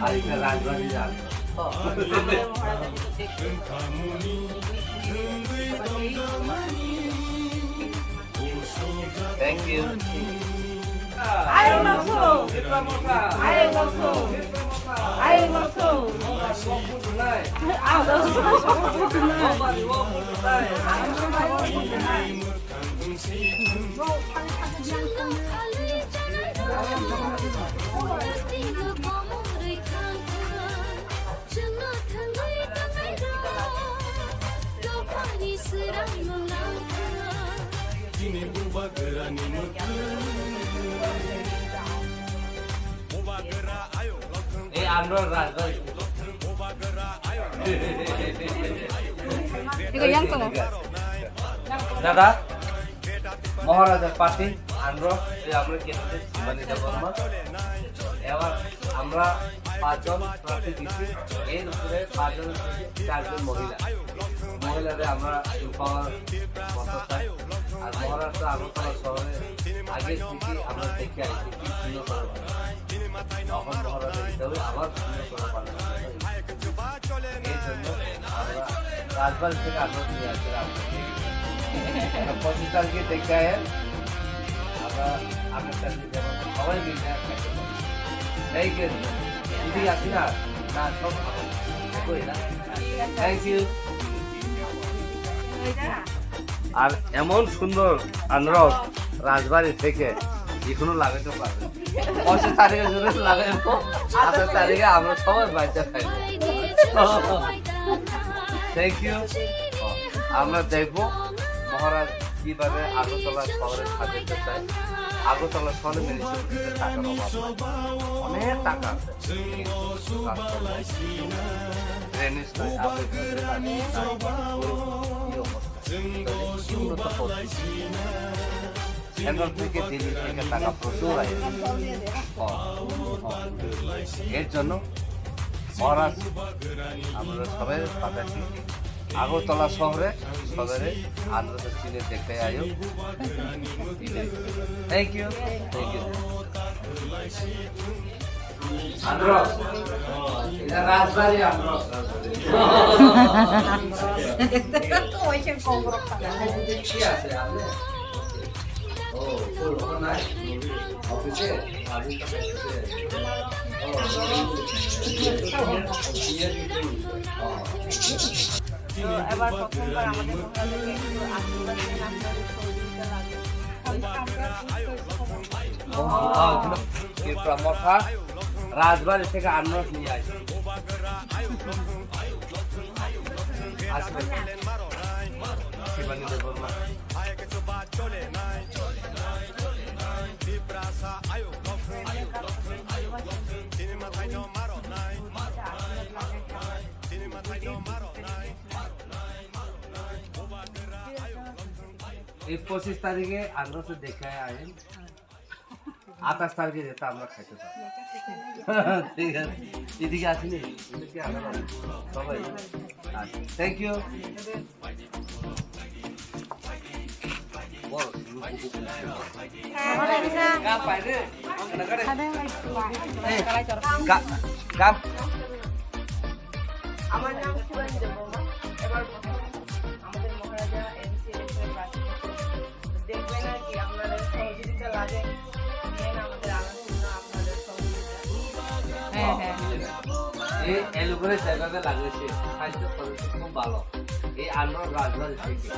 আর এটা রাজবাড়ি যান Thank you. I love you. I love you. I love you. এই আমরা রাজবাড়ি দাদা মহারাজার পার্টি আমরা আমরা কেটে মানে দেবর্মা এবার আমরা 5 জন প্রার্থী দিচ্ছি এর উপরে 5 জন 4 জন মহিলাদের আমরা পাওয়ার কথা চাই আর মহারাষ্ট্র আগরতলা শহরে আগে থেকে আমরা দেখে আসছি কি করা তখন মহারাজা হিসাবে আবার করা পারলাম এই জন্য আমরা রাজবাড়ি থেকে আমরা নিয়ে আসছিলাম 25 তারিখে দেখে আমরা আপনার সাথে সবাই মিলে এই যদি আসি না সব করি না থ্যাংক ইউ আর এমন সুন্দর আনারস রাজবাড়ি থেকে এখনো লাগাতে পারবে 25 তারিখে যদি লাগাবো 28 তারিখে আমরা সবাই বাচ্চা খাই থ্যাংক ইউ আমরা দেখবো মহারাজ কিভাবে আগরতলা শহরে সাজাতে চাই আগরতলা শহরে মিউনিসিপ্যালিটিতে টাকার অভাব নাই। অনেক টাকা আছে, কিন্তু রাস্তা নাই, ড্রেনেজ নাই, আবর্জনা নাই, এই অবস্থা। কি উন্নত করছে? এখান থেকে দিল্লি থেকে টাকা প্রচুর আসে। এর জন্য মহারাজ আমরা সবাই পাঠাচ্ছি আগরতলা শহরে আন্ধ্র চীনে দেখতে আয়ো। Thank you, thank you. আন্ধ্র এটা রাজবাড়ি, আন্ধ্র কি আছে আপনি? ও নাই অফিসে আমি তো এবার প্রথমবার আমাদের মহারাজকে একটু আশীর্বাদ দিন, আপনাদের সহযোগিতা লাগে। মঠা রাজবাড়ি থেকে আনারস নিয়ে আসি। এই 25 তারিখে আনারস দেখে আইন, 28 তারিখে যেটা আমরা খাইতে পারি। ঠিক আছে, এদিকে আসিনি সবাই। Thank you. আমার নাম শিবানী দেববর্মা। এবার আমাদের মহারাজা দেখবেন আর কি, আপনাদের সহযোগিতা লাগে, আমাদের আলোচনা আপনাদের সহযোগিতা। এই এলুগুলো জায়গাতে লাগিয়েছে, খাইতে খুব ভালো। এই আন্ধ্র রাজবাড়ি থেকে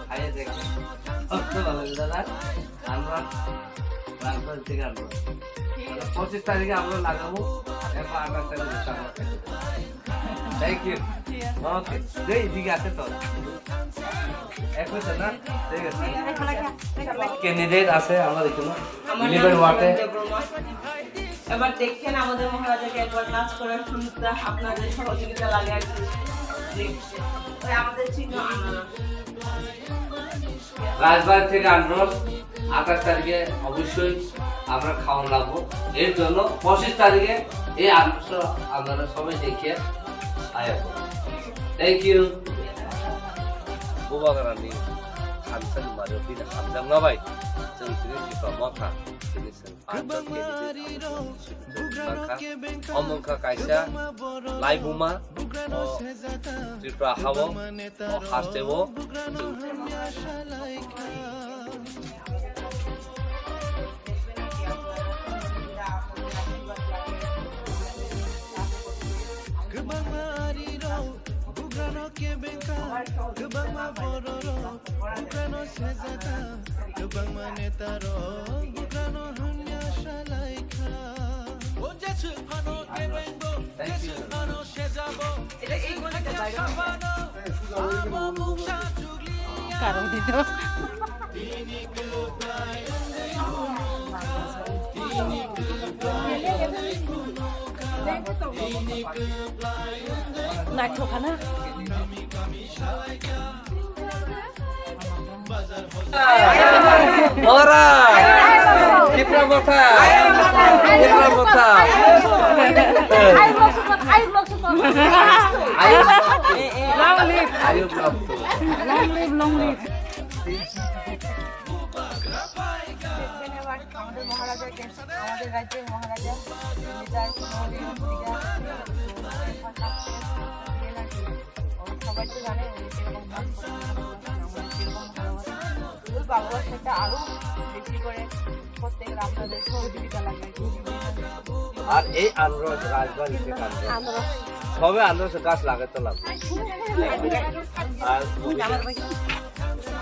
খাইয়ে দেখেন, ভালো লাগে দাদা। আন্ধ্র রাজবাড়ি থেকে আন্ধ্র 25 তারিখে আমরা লাগাবো, এরপর 28 তারিখে আমরা খাইতে। Thank you. ওকে, এদিকে আছে তো এখন না, ঠিক আছে। ক্যান্ডিডেট আছে আমরা দেখুন ইলেভেন ওয়ার্ডে। এবার দেখেন আমাদের মহারাজাকে একবার নাচ করার সুযোগটা আপনাদের সহযোগিতা লাগে আর কি। আমাদের চিহ্ন রাজবাড়ি থেকে আনারস 28 তারিখে অবশ্যই আমরা খাওয়ান লাগবো। এর জন্য 25 তারিখে এই আনারস আপনারা সবাই দেখে আয়া। Thank you. 부바가라니 한산 마렵이나 함장나바이 정신을 집어먹하 그것은 반전 깨지듯 어멍카 가이샤 라이브마 트리프라 하워 하스테워 কারণ দিত নাট্যখানা Ora! Kita mata. Kita mata. Ayo blog support. Long live. Ayo blog. Long live, long live. আমাদের মহারাজাকে আমাদের রাজ্যের মহারাজা তার সবাই তো জানে ওই ভালোবাসাটা আরো বেশি করে প্রত্যেক আপনাদের সহযোগিতা লাগে। আর এই আনারস রাজবাড়ি থেকে সবে আনারস গাছ লাগাতে লাগবে। আর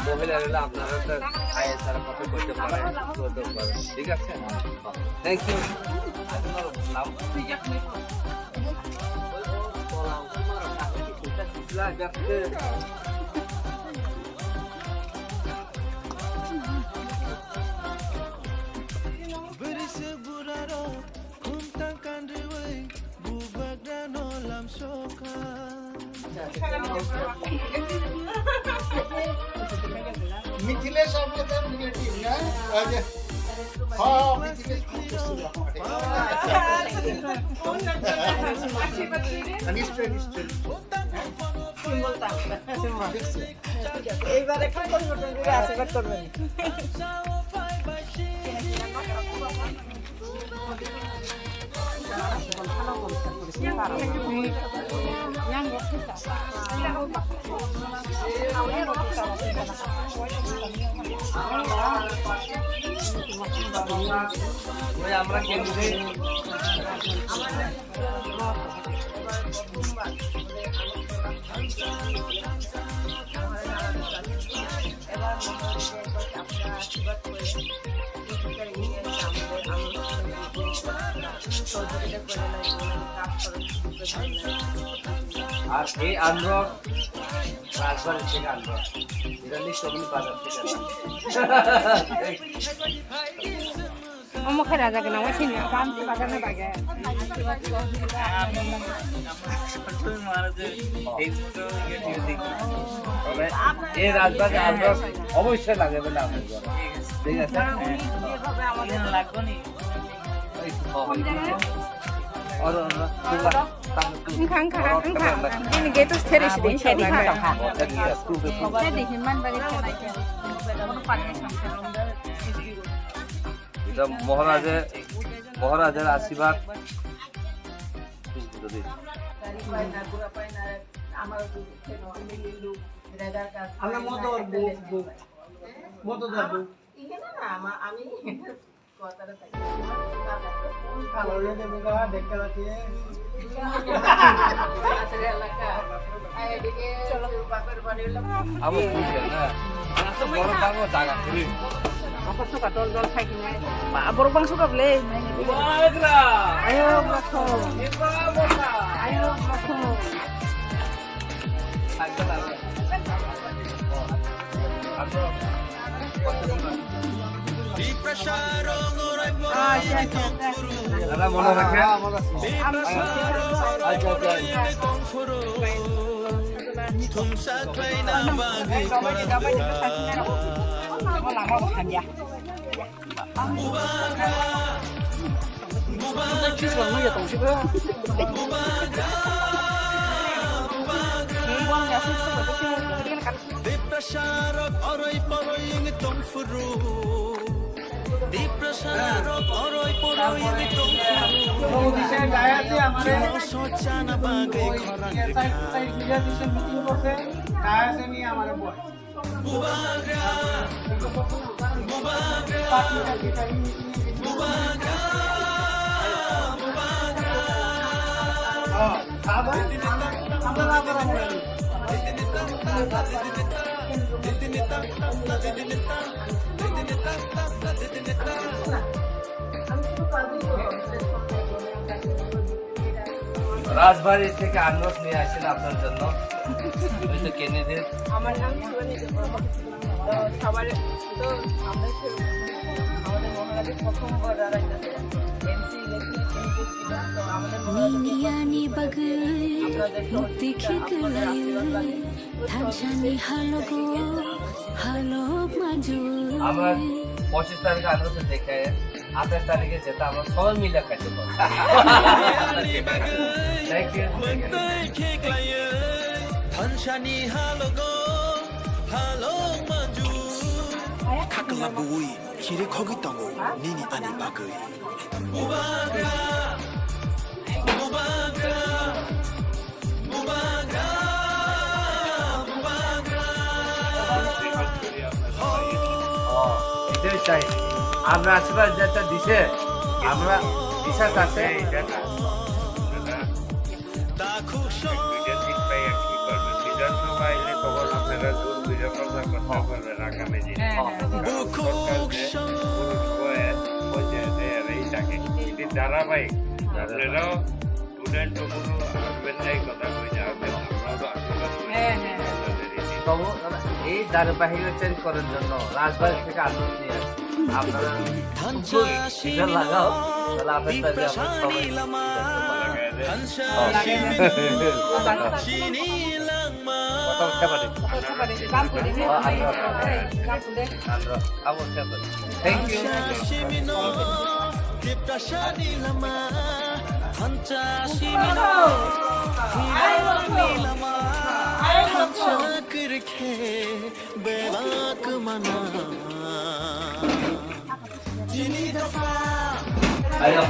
মহিলারা আপনারা তো আয়ের দ্বারা কত করতে পারেন, ঠিক আছে। Thank you. मिथिलेश आपके तरफ रिलेटिव है हाँ मिथिलेश এইবারে একটু পরিবর্তন করে আশীর্বাদ করবেন আমরা কেন্দ্রে আর এই আন্দ্র রাজবাড়ি থেকে আন্দ্র এটা নিয়ে সবই বাজার থেকে মুখে রাজা কেন ওই বাগানে বাগে এই রাজবাড়ি আন্দ্র অবশ্যই লাগাবে না ঠিক আছে ini gitu serius deh saya di এটা মহারাজের আশীর্বাদ আমি Aku suka dol-dol kayak gini. Baru bang suka beli. Ayo masuk. Ayo masuk. মনে রাখেন lama makan ya. রাজবাড়ি থেকে আনরস নিয়ে আসেন আপনার জন্য কেনেদের আমার নাম শিবানী সবার তো আমরা আমাদের মহারাজের প্রথমবার এমসি আমরা 25 তারিখে আনরস দেখে 28 তারিখে যেটা আমরা সবাই মিলে খাইতে Kakalabui, kiri kogi tango, nini ani bagui. Mubagra, mubagra, mubagra, mubagra. এটাই চাই আমরা আশীর্বাদ যেটা দিছে আমরা বিশ্বাস আছে ধারাবাহিক আপনারাও স্টুডেন্ট আসবেন না এই কথা কই এই ধারাবাহিক চেঞ্জ করার জন্য রাজবাড়ি থেকে আনন্দ নিয়ে আসি আপনারা লাগাও তাহলে আপনার সবাই Thank you. Ayo,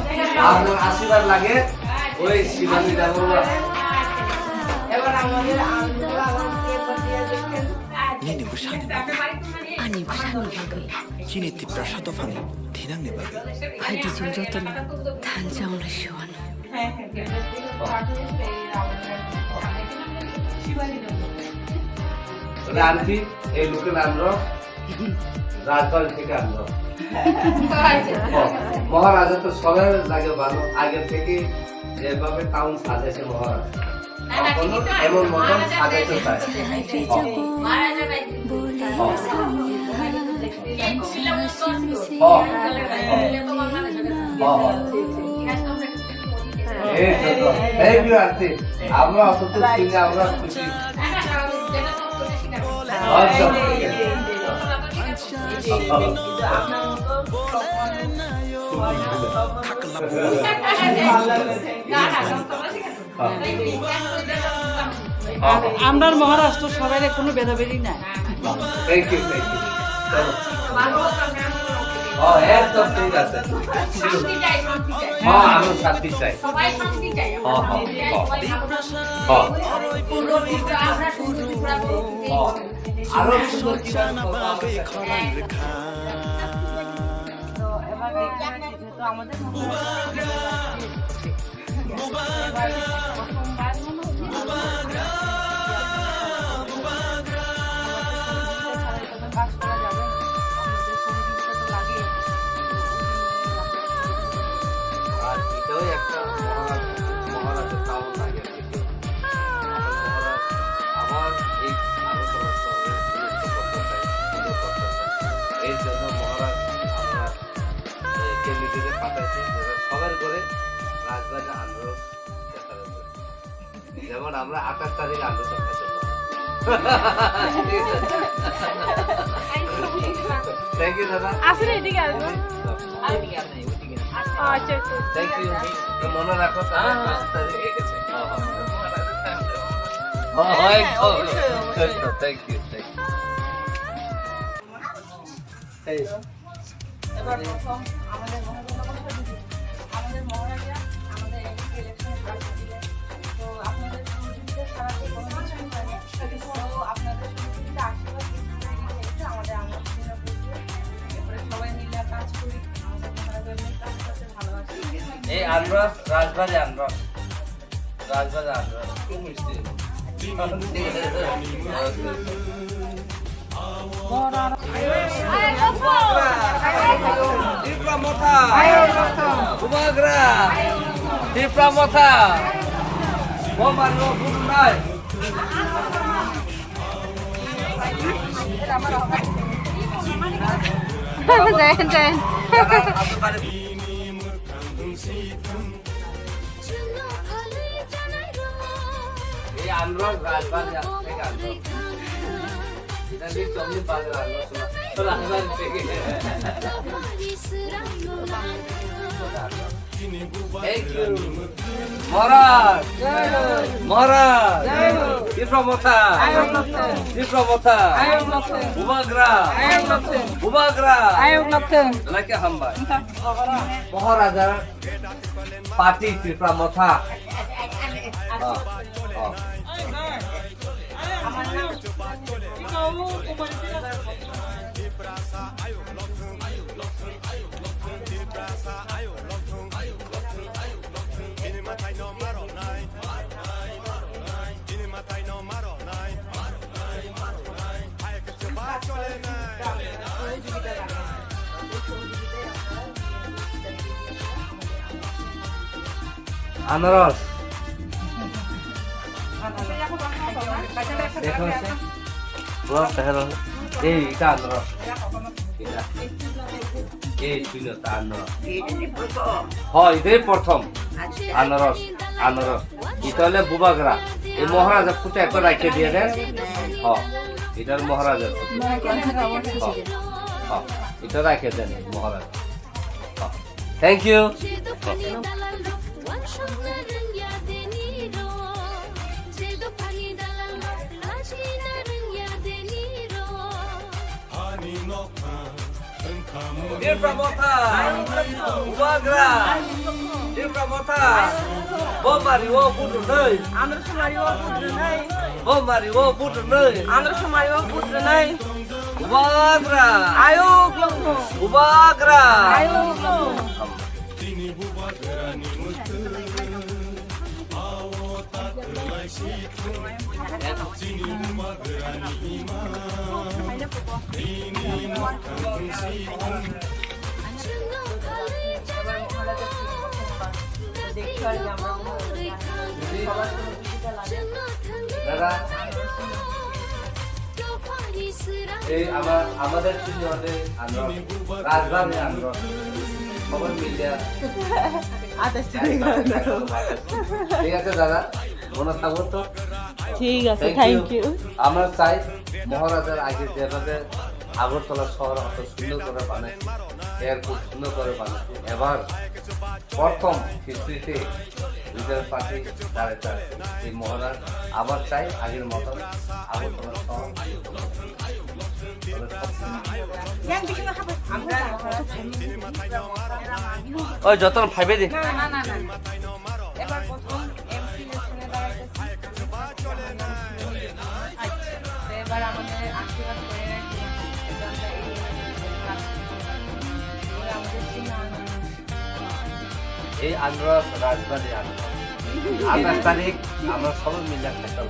আপনার আশীর্বাদ লাগে ওই শিবানী যাবো এবার আমাদের Nini bushani ani bushani bagai kini tipra shato fani thinang ne bagai hai di jung joto na than jang la shon রানছি এই লোকের আনলো রাজবাড়ি থেকে আনলো মহারাজা তো সবাই লাগে ভালো আগে থেকে যেভাবে টাউন সাজাইছে মহারাজ এমন মতন সাজাইতে চায় আমরা অত চিনি আমরা খুশি আমরা মহারাষ্ট্র সবাই কোনো ভেদাভেদি নাই থ্যাংক ইউ একদম ঠিক আছে আমি শান্তি চাই আরো এই জন্য মহারাজ আমরা কেমিটিতে পাঠাইছি সবার করে রাজবাড়ি আন্দোলন যেমন আমরা 28 তারিখে আন্দোলন খাইতে থ্যাংক ইউ দাদা আসলে এদিকে আসবো আচ্ছা থ্যাংক ইউ মনে রাখো 28 তারিখে গেছে থ্যাংক ইউ এবার প্রথম আমাদের আমাদের মহারাজা আমাদের ইলেকশনে দিলেন তো আপনাদের সহযোগিতা ছাড়া তো কোনো কিছু হয় না তো আপনাদের সহযোগিতা আশীর্বাদ আমাদের এরপরে সবাই মিলে কাজ করি আমাদের মহারাজা কাজ করতে ভালোবাসি এই আনরস রাজবাড়ি আনরস খুব মিষ্টি আনরস রাজবাড়ি থেকে আনরস এটা দিয়ে চমনি পাবে আনরস তো রাজবাড়ি থেকে মহারাজ বিপ্রমথা উবাগ্রা নাকি হাম্বা মহারাজার পার্টি বিপ্রমথা আনারস দেখো এইটা আনারস এই ছিল তা আনারস হয় এটাই প্রথম আনারস আনারস এটা হলে বুবাগরা এই মহারাজা ফুটে একটা রাখে দিয়ে দেন এটার মহারাজা এটা রাখে then Maharaja thank you Dear Pramotha, Ubagra, Dear Pramotha, Bomariwo putra nai, Andra Shumariwo putra nai, Bomariwo putra nai, Andra Shumariwo putra nai, Ubagra, Ayo Glokmo, Ubagra, Ayo Glokmo. দাদা এই আমাদের সিনিয়রে আমরা রাজধানী আমরা সবাই মিলে ঠিক আছে দাদা মনে থাকবো তো ঠিক আছে থ্যাংক ইউ আমরা চাই মহারাজার আগে যেভাবে আগরতলা শহর অত সুন্দর করে বানায় এয়ারপোর্ট সুন্দর করে বানায় এবার প্রথম হিস্ট্রিতে রিজার্ভ পার্টি দাঁড়াতে আছে এই মহারাজ আবার চাই আগের মতন আগরতলা শহর ওই যতন ফাইভে দিন এবার প্রথম এমপি ইলেকশনে দাঁড়াইতেছি এবার আমাদের আশীর্বাদ করে এই আন্দ্রাস রাজবাড়ি আন্দ্রাস 28 তারিখ আমরা সবাই মিলে খেতাম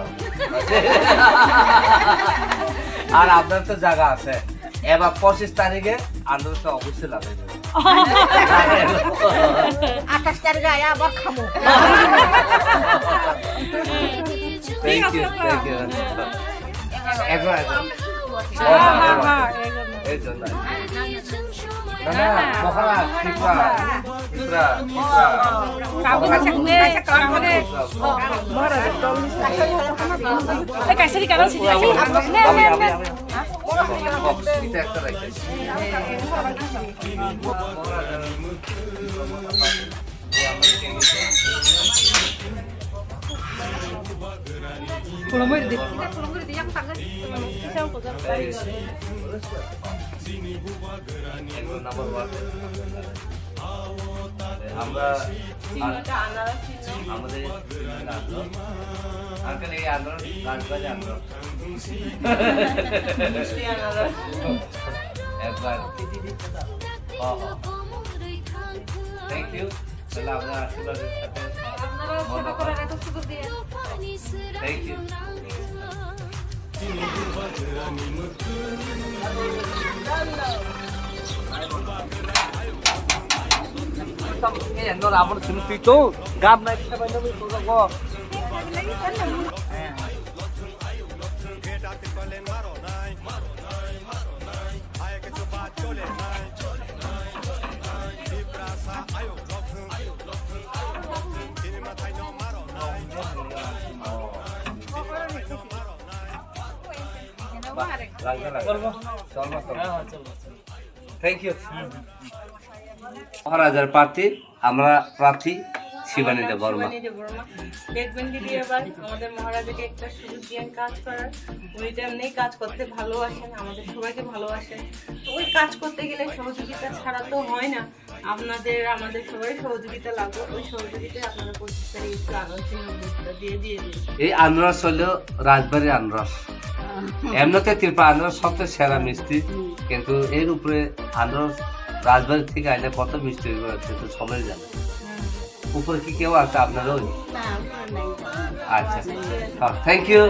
আর আপনার তো জায়গা আছে এবার 25 তারিখে আন্দ্রাসে অবশ্যই লাগাই দেবে 28 তারিখে আবার খাবো থ্যাংক ইউ একবার এই জন্য না মহারাজ ত্রিপুরা ত্রিপুরা আমরা আমাদের আঙ্কেল এই আন্দোলন রাজবাড়ি আন্দোলন একবার থ্যাংক ইউ তাহলে আপনার আশীর্বাদের সাথে thank you Nó làm một chuyện phi tố, gam này cái bên đó bị tụi nó Thank you. মহারাজার প্রার্থী আমরা প্রার্থী শিবানী দেব বর্মা দেখবেন দিদি এবার আমাদের মহারাজাকে একটা সুযোগ দিয়ে কাজ করার উনি তেমনি কাজ করতে ভালোবাসেন আমাদের সবাইকে ভালোবাসেন তো ওই কাজ করতে গেলে সহযোগিতা ছাড়া তো হয় না আপনাদের আমাদের সবাই সহযোগিতা লাগবে ওই সহযোগিতায় আপনারা 25 তারিখ একটু আলোচনা দিয়ে দিন এই আনারস হলো রাজবাড়ির আনারস এমনিতে ত্রিপুরা আনারস সবচেয়ে সেরা মিষ্টি কিন্তু এর উপরে আনারস রাজবাড়ি থেকে আইলে কত মিষ্টি হয়েছে তো সবাই জানে উপরে কি কেউ আছে আপনারও আচ্ছা থ্যাংক ইউ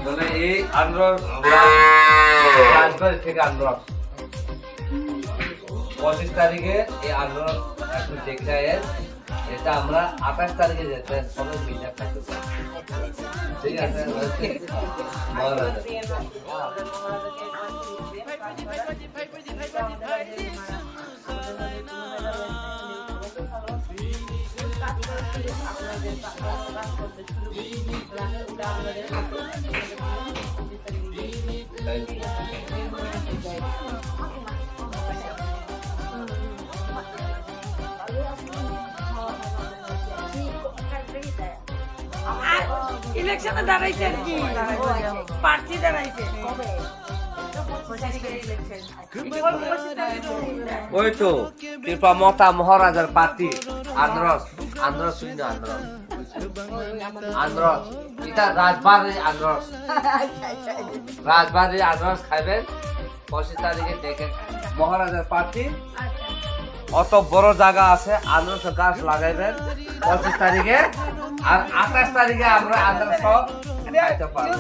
তাহলে এই আনারস রাজবাড়ি থেকে আনারস 25 তারিখে এই আনারস একটু দেখে এটা আমরা 28 তারিখে যেতে সবাই মিলে থাকতে পারি ঠিক আছে মহারাজা আপনাদের কাজ করতে শুরু করি ওটা আমাদের হাতে ইলেকশনে দাঁড়াইছে আর কি প্রার্থী দাঁড়াইছে ওই তো কৃপা মতা মহারাজার পার্টি আন্দ্রস আন্দ্রস শূন্য আন্দ্রস আন্দ্রস এটা রাজবাড়ি আন্দ্রস রাজবাড়ি আন্দ্রস খাইবেন 25 তারিখে দেখেন মহারাজার পার্টি অত বড় জায়গা আছে আন্দ্রস গাছ লাগাইবেন 25 তারিখে আর 28 তারিখে আমরা আন্দ্রস সব খাইতে পারবো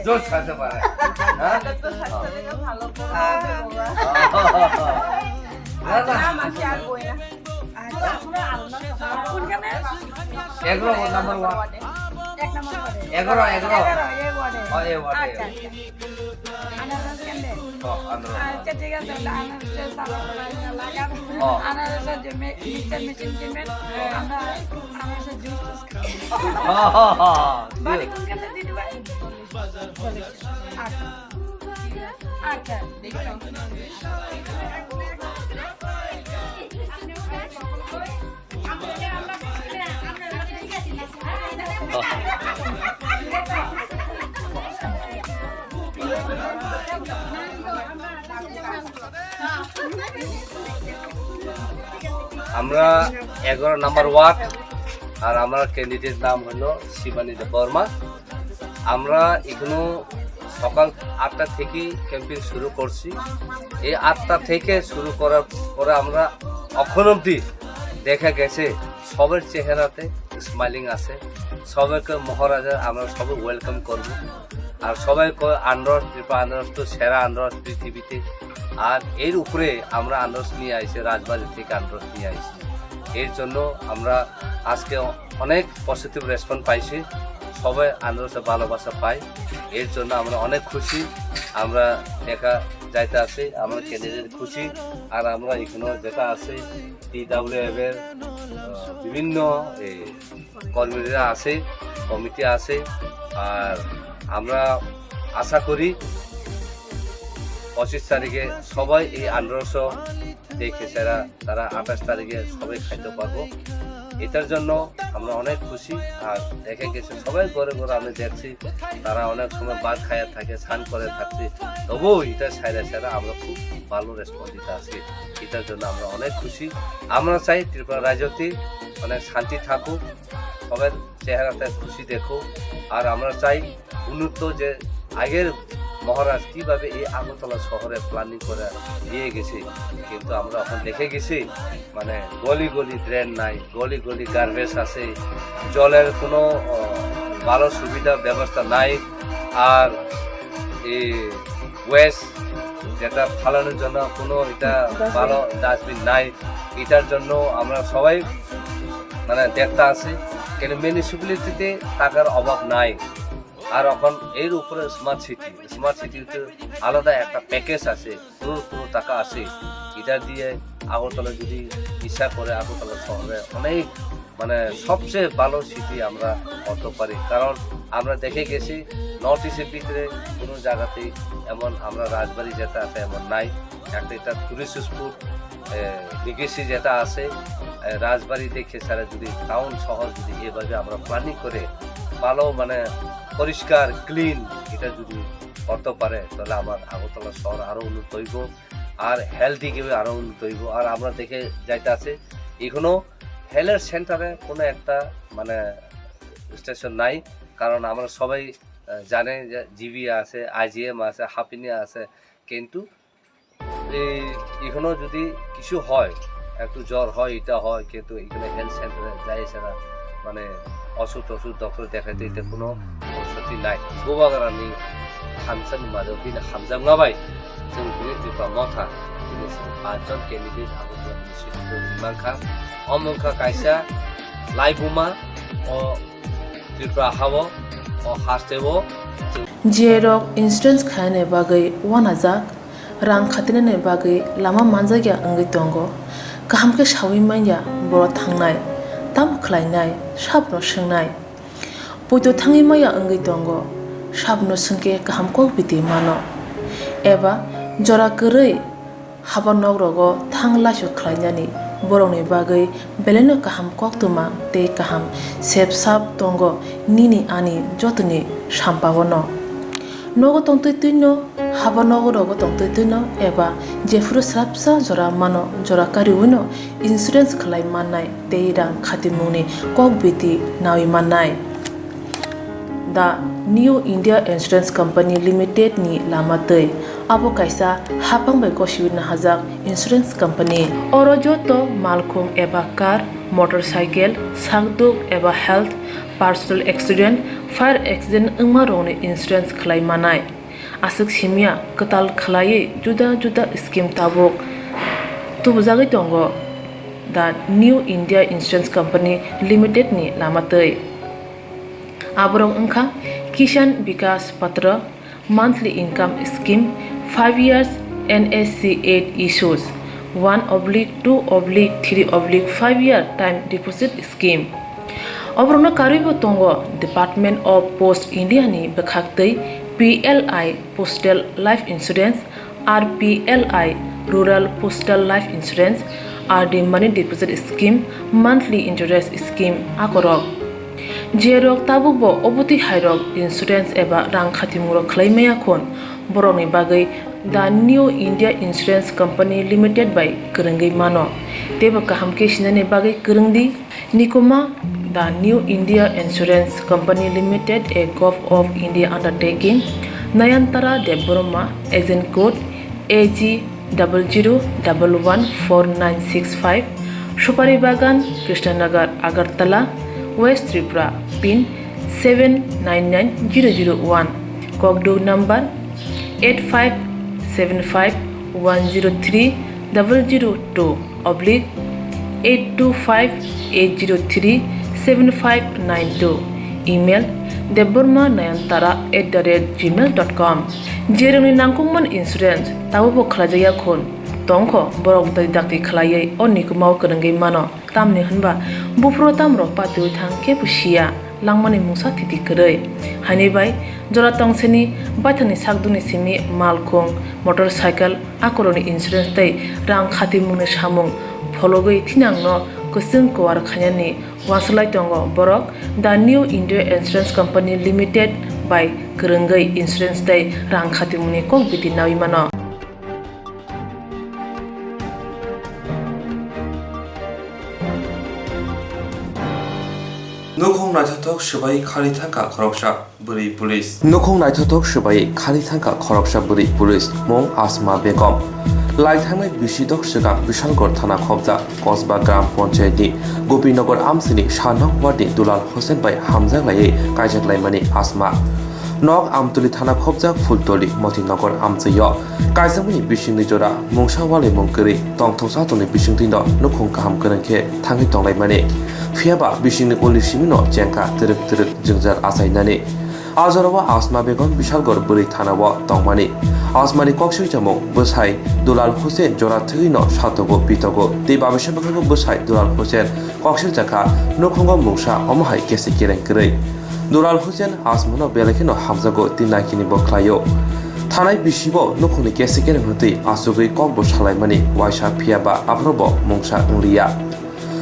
জোস খাইতে পারে এগারো নাম্বার 1 11 আমরা 11 নাম্বার ওয়ার্ড আর আমার ক্যান্ডিডেট নাম হলো শিবানী বর্মা। আমরা এখনো সকাল 8টা থেকে ক্যাম্পেইন শুরু করছি। এই 8টা থেকে শুরু করার পরে আমরা এখন অবধি দেখা গেছে সবার চেহারাতে স্মাইলিং আছে, সবাইকে মহারাজা আমরা সবাই ওয়েলকাম করব। আর সবাইকে আন্দ্রস কৃপা আন্দ্রস তো সেরা আন্দ্রস পৃথিবীতে। আর এর উপরে আমরা আন্দ্রস নিয়ে আইছি, রাজবাড়ি থেকে আন্দ্রস নিয়ে আইছি। এর জন্য আমরা আজকে অনেক পজিটিভ রেসপন্স পাইছি, সবাই আন্দ্রসে ভালোবাসা পাই। এর জন্য আমরা অনেক খুশি। আমরা দেখা যাইতে আছি, আমরা ক্যান্ডিডেট খুশি। আর আমরা এখানে যেটা আছে TWF এর বিভিন্ন কর্মীরা আছে, কমিটি আছে। আর আমরা আশা করি 25 তারিখে সবাই এই আন্দ্রস দেখে তারা 28 তারিখে সবাই খাইতে পারবো। এটার জন্য আমরা অনেক খুশি। আর দেখে গেছে সবাই ঘরে ঘরে আমি দেখছি তারা অনেক সময় বাদ খাইয়া থাকে, স্নান করে থাকছে, তবুও এটা সাইরা আমরা খুব ভালো রেসপন্স দিতে আছি। এটার জন্য আমরা অনেক খুশি। আমরা চাই ত্রিপুরা রাজ্যতে অনেক শান্তি থাকুক, সবার চেহারাতে খুশি দেখুক। আর আমরা চাই উন্নত যে আগের মহারাজ কিভাবে এই আগরতলা শহরে প্ল্যানিং করে নিয়ে গেছে, কিন্তু আমরা এখন দেখে গেছি মানে গলি গলি ড্রেন নাই, গলি গলি গার্বেজ আছে, জলের কোনো ভালো সুবিধা ব্যবস্থা নাই। আর এই ওয়েস্ট যেটা ফালানোর জন্য কোনো এটা ভালো ডাস্টবিন নাই। এটার জন্য আমরা সবাই মানে দেখতে আছি, কিন্তু মিউনিসিপ্যালিটিতে টাকার অভাব নাই। আর এখন এর উপরে স্মার্ট সিটিতে আলাদা একটা প্যাকেজ আছে, পুরো টাকা আছে। এটা দিয়ে আগরতলা যদি ইচ্ছা করে আগরতলা শহরে অনেক মানে সবচেয়ে ভালো সিটি আমরা করতে পারি। কারণ আমরা দেখে গেছি নর্থ ইস্টের ভিতরে কোনো জায়গাতেই এমন আমরা রাজবাড়ি যেটা আছে এমন নাই। একটা টুরিস্ট স্পট লিগেসি যেটা আছে রাজবাড়ি দেখে সারা যদি টাউন শহর যদি এভাবে আমরা প্ল্যানিং করে ভালো মানে পরিষ্কার ক্লিন এটা যদি করতে পারে তাহলে আমার আগরতলা শহর আরও উন্নত হইব, আর হেলথ দিকে আরও উন্নত হইব। আর আমরা দেখে যাইতে আছে এখনো হেলথ সেন্টারে কোনো একটা মানে স্টেশন নাই। কারণ আমরা সবাই জানে যে জিবি আছে, IGM আছে, হাপিনিয়া আছে, কিন্তু এখনো যদি কিছু হয়, একটু জ্বর হয়, এটা হয়, কিন্তু এখানে হেলথ সেন্টারে যাই ছাড়া মানে ওষুধ ডক্টর দেখাইতে এটা কোনো ওষুধই নাই। গোবাগাरानि खामसानि मादाव बिनो खामजाङाबाय जों बे टिपा मथा दिनै 5 जन केन्डिडेट आगरतलानि सिटखौ मुंदांखा अमुंखा कायसा लाइबुमा अ टिपा हावो अ हास्टेबो जेरक इन्सुरेन्स खाने बागै वानाजाक रां खातिने बागै लामा मानजागिया अंगै दंगो गाहामके सावै माइया बर थांनाय tam khlainai sabno swngnai poito thangi maya angui tongo sabno sungke kaham kok biti mano eba jora korei haba nogrogo thanglasho khlainani borongni bagai beleno kaham koktuma te kaham sepsap tongo nini ani jotoni sampavono nogo tongtoi tuino haba nogorogo tongtoi tuino eba jefru srapsa jora mano jora kariuno insurance khlai manai te rang khatimuni kokbiti nawi manai The New India Insurance Company Limited ni lamatei abo kaisa hapang bai koshiwin na hajak insurance company oro joto malkhung eba car motorcycle sakduk eba health personal accident fire accident ungma rongni insurance khlai manai asuk simia katal khlai juda juda scheme tabok tubujagi tongo The New India Insurance Company Limited ni lamatei aborong ungkha Kishan Vikas Patra monthly income scheme 5 years NSC 8 issues 1/2/3/5 year time deposit scheme obrona karibo tongo Department of Post India ni bekhaktei PLI Postal Life Insurance RPLI Rural Postal Life Insurance RD Money Deposit Scheme monthly interest scheme akorok Jerok tabubo obuti hairok insurance eba rang khatimuro khlaimaya khon boroni bagai The New India Insurance Company Limited by Kurungi mano teba kaham ke sinane bagai kurungdi nikoma The New India Insurance Company Limited a Gulf of India undertaking Nayantara Deborma agent code AG 00114965 Supari Bagan Krishnanagar Agartala West Tripura pin 799001 Kogdo number 85751032/825-803-7592 email debormanayantara@gmail.com jeroni nangkungman insurance tabubo khlajaya khon tongkho borok dai dakti khlaiye onikumau kurungai mano tamni hanba bufro tamro patu thangke pusia langmani mungsa thiti korei hani bai jora tongseni baithani sakduni simi malkhung motorcycle akoroni insurance tai rang khatimuni samung phologoi thinangno kusung kwar khanyani waslai tongo borok The New India Insurance Company Limited by kurungai insurance tai rang khatimuni kok biti nawi mano Nukhong naithatok subai khali thangka khoroksa buri police Nukhong naithatok subai khali thangka khoroksa buri police mong Asma Begum lai thangnai bisidok sigang Bishalgor thana khobja Kosba Gram Panchayat ni Gopinagar Amsini Shanok wadi Dulal Hossain bai hamjak lai kaijak laimani Asma Nok Amtuli thana khobjak Fultoli Motinagar Amchayo kaijamuni bisingni jora mungsa wale mongkri tongthongsa toni bisingti no nukhong kaham korangkhe thangi tonglaimani Fiaba bisingni ulisimino jengka teruk jengjar asainani Azarawa Asma Begum Bishalgor buri thanawa tongmani Asmani koksui jamung bosai Dulal Hussein jora thigino satogo pitogo te babeshabakago bosai Dulal Hussein koksil jaka nukhongo mungsa omohai kesi kereng kerei Dulal Hussein Asmano belekino hamzago tinakini bokhlayo Thanai bisibo nukhoni kesi kereng hoti asugui kokbo salaimani waisa fiaba abrobo mungsa ungliya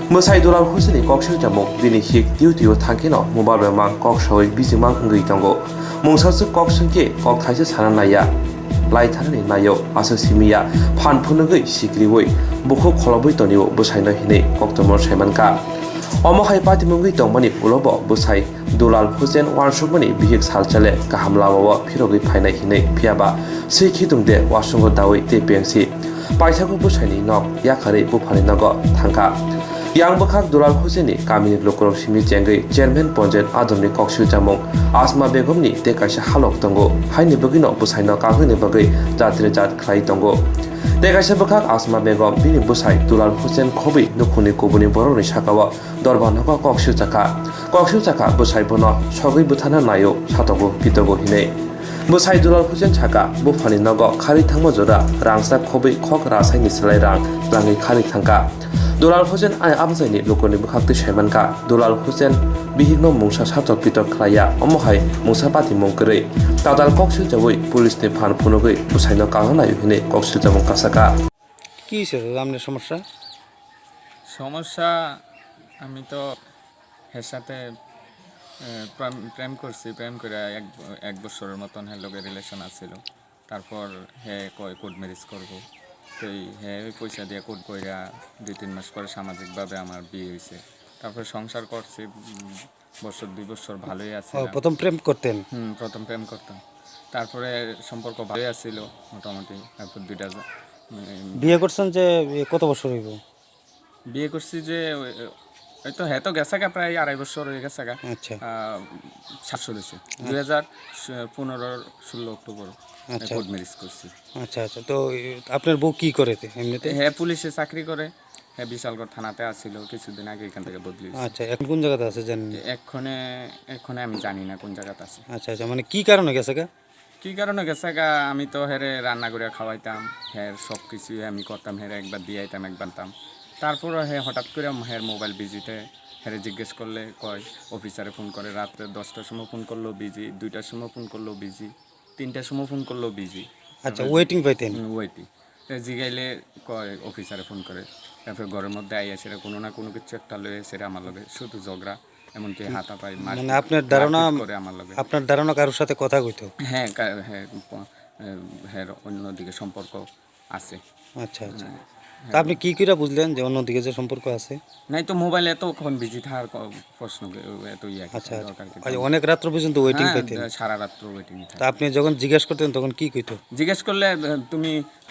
Musai Dulal Hussein koksil jamung bini hik tiu thangkino mobile bemang koksoi bijimang ngui tongo mungsasu koksungke kok thaise sananaya lai thanani nayo asu simia phan phunugui sikriwoi bukho kholoboi tonio busaino hine koktomor semanka omohai patimungui tongmani ulobo busai Dulal Hussein wansukmani bihik salchale kahamlawo phirogui phainai hine phiaba sikhitumde wasungo dawi te pengsi paithago busaini nok yakhare buphani nago thangka Yang Bakhak Dulal Hussein ni Kamini Lokorok Simi Jengai Chairman Panchayat Adamni Koksil Jamong Asma Begum ni te kaisa halok tongo haini bagino busaino kagni bagai jatire jat khlai tongo te kaisa bakhak Asma Begum bini busai Dulal Hussein khobi nukhuni kobuni boroni sakawa dorbanako koksil chaka busai bono sogui buthana nayo satogo pitogo hine Busai Dulal Hussein chaka bufani nago khari thangmo jora rangsa khobi khok rasai ni salai rang langi khari thangka Dulal Hussein ai amzaini lokoni bukhakti shaimanka Dulal Hussein bihigno mungsa satok pitok khlaya omohai mungsa pati mongkre tadal koksil jawoi police ni phan phunogoi usaino kahona yuhine koksil jamong kasaka কি ছিল আপনার সমস্যা? সমস্যা আমি তো এর সাথে প্রেম করছি, প্রেম করে এক বছরের মতন হের লগে রিলেশন আছিল। তারপর হে কয় কোর্ট ম্যারেজ করবো, তো হে ওই পয়সা দিয়ে কোর্ট কইরা 2-3 মাস পরে সামাজিকভাবে আমার বিয়ে হয়েছে। তারপর সংসার করছি, বছর 2 বছর ভালোই আছে। প্রথম প্রেম করতেন? প্রথম প্রেম করতাম, তারপরে সম্পর্ক ভালোই আছিল মোটামুটি। তারপর 2টা বিয়ে করছেন যে কত বছর হইব? বিয়ে করছি যে ওই তো হ্যাঁ তো গেছে গা প্রায় 2.5 বছর হয়ে গেছে গা। আচ্ছা, শাসন হয়েছে 2015-16 অক্টোবর কোর্ট ম্যারেজ করছি। আচ্ছা আচ্ছা, তো আপনার বউ কি করে এমনিতে? হ্যাঁ পুলিশে চাকরি করে, হ্যাঁ বিশালগড় থানাতে আসছিল, কিছুদিন আগে এখান থেকে বদলি। আচ্ছা, এখন কোন জায়গাতে আছে জানেন? এক্ষণে আমি জানি না কোন জায়গাতে আছে। আচ্ছা আচ্ছা, মানে কি কারণে গেছে গা? কি কারণে গেছে গা, আমি তো হেরে রান্না করে খাওয়াইতাম, হ্যাঁ সব কিছুই আমি করতাম, হেরে একবার দিয়ে আইতাম একবার দাম। তারপর হ্যাঁ হঠাৎ করে হ্যাঁ মোবাইল বিজিতে হেরে জিজ্ঞেস করলে কয় অফিসারে ফোন করে, রাত্রে 10টার সময় ফোন করলো বিজি, 2টার সময় ফোন করলো বিজি, 3টার সময় ফোন করলো বিজি। আচ্ছা, ওয়েটিং পাইতেন? ওয়েটিং জিগাইলে কয় অফিসারে ফোন করে। তারপর ঘরের মধ্যে আইয়া সেটা কোনো না কোনো কিছু একটা লয়ে সেটা আমার লগে শুধু ঝগড়া, এমনকি হাতাপাই মার। মানে আপনার ধারণা করে আমার লগে, আপনার ধারণা কারোর সাথে কথা কইতো? হ্যাঁ হ্যাঁ হ্যাঁ অন্যদিকে সম্পর্ক আছে। আচ্ছা আচ্ছা, তা আপনি কি করে বুঝলেন যে অন্যদিকে যে সম্পর্ক আছে? নাই তো মোবাইলে এতক্ষণ বিজি থাকার প্রশ্ন এত ইয়ে। আচ্ছা আচ্ছা, অনেক রাত্র পর্যন্ত ওয়েটিং পাইতেন? সারা রাত্র ওয়েটিং। তা আপনি যখন জিজ্ঞেস করতেন তখন কি কইতো? জিজ্ঞেস করলে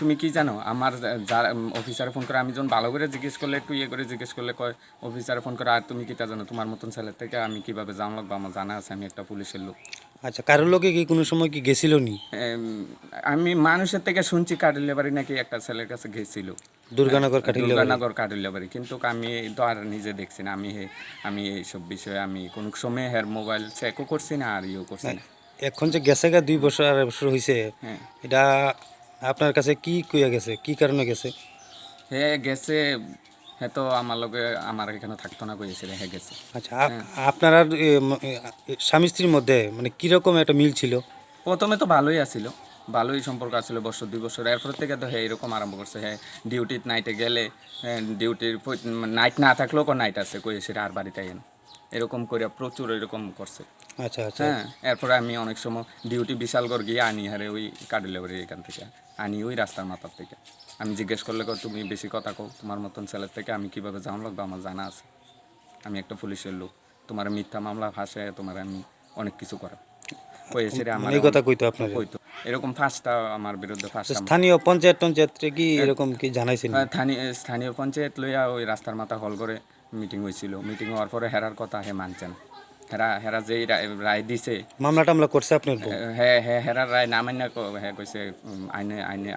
তুমি কি জানো, আমার যার অফিসারে ফোন করে, আমি যখন ভালো করে জিজ্ঞেস করলে একটু ইয়ে করে জিজ্ঞেস করলে কয় অফিসারে ফোন করে, আর তুমি কিটা জানো, তোমার মতন ছেলের থেকে আমি কিভাবে জানলাম লাগবো, আমার জানা আছে আমি একটা পুলিশের লোক। আচ্ছা, কারোর লোকে কি কোনো সময় কি গেছিল নি? আমি মানুষের থেকে শুনছি কাটিলিয়াবাড়ি নাকি একটা ছেলের কাছে গেছিল, দুর্গানগর কাটিলিয়াবাড়ি, কিন্তু আমি তো আর নিজে দেখছি না। আমি এইসব বিষয়ে আমি কোনো সময় হের মোবাইল চেকও করছি না আর ইয়েও করছি না। এখন যে গেছে গা 2 বছর 2.5 বছর হয়েছে, এটা আপনার কাছে কি কইয়া গেছে, কি কারণে গেছে? হ্যাঁ গেছে, হ্যাঁ তো আমার লগে আমার এখানে থাকতো না কইছে, হ্যাঁ গেছে। আচ্ছা, আপনার আর স্বামী স্ত্রীর মধ্যে মানে কিরকম একটা মিল ছিল? প্রথমে তো ভালোই আছিল, ভালোই সম্পর্ক আছিল বছর 2 বছর। এরপর থেকে তো হ্যাঁ এরকম আরম্ভ করছে, হ্যাঁ ডিউটির নাইটে গেলে, হ্যাঁ ডিউটির নাইট না থাকলেও নাইট আছে কই সেটা আর বাড়িতে আইন, এরকম করে প্রচুর এরকম করছে। আচ্ছা আচ্ছা, হ্যাঁ এরপরে আমি অনেক সময় ডিউটি বিশালগড় গিয়ে আনি হারে ওই কাটিলিয়াবাড়ি এখান থেকে আনি, ওই রাস্তার মাথার থেকে। আমি জিজ্ঞেস করলে তুমি বেশি কথা কও, তোমার মতন ছেলের থেকে আমি কীভাবে জান লাগবো, আমার জানা আছে, আমি একটা পুলিশের লোক, তোমার মিথ্যা মামলা ভাষায় তোমার আমি অনেক কিছু করা কইছে আমার কথা কইতো আপনার? কইতো এরকম 5টা আমার বিরুদ্ধে 5টা। স্থানীয় পঞ্চায়েত কি এরকম কি জানাইছেন? স্থানীয় পঞ্চায়েত লইয়া ওই রাস্তার মাথা হল করে মিটিং হয়েছিল। মিটিং হওয়ার পরে হেরার কথা হে মানছেন, হেরা যে রায় দিছে। মামলা টামলা করছে আপনার? হ্যাঁ হ্যাঁ, হেরার রায় না মান্য হ্যাঁ কইছে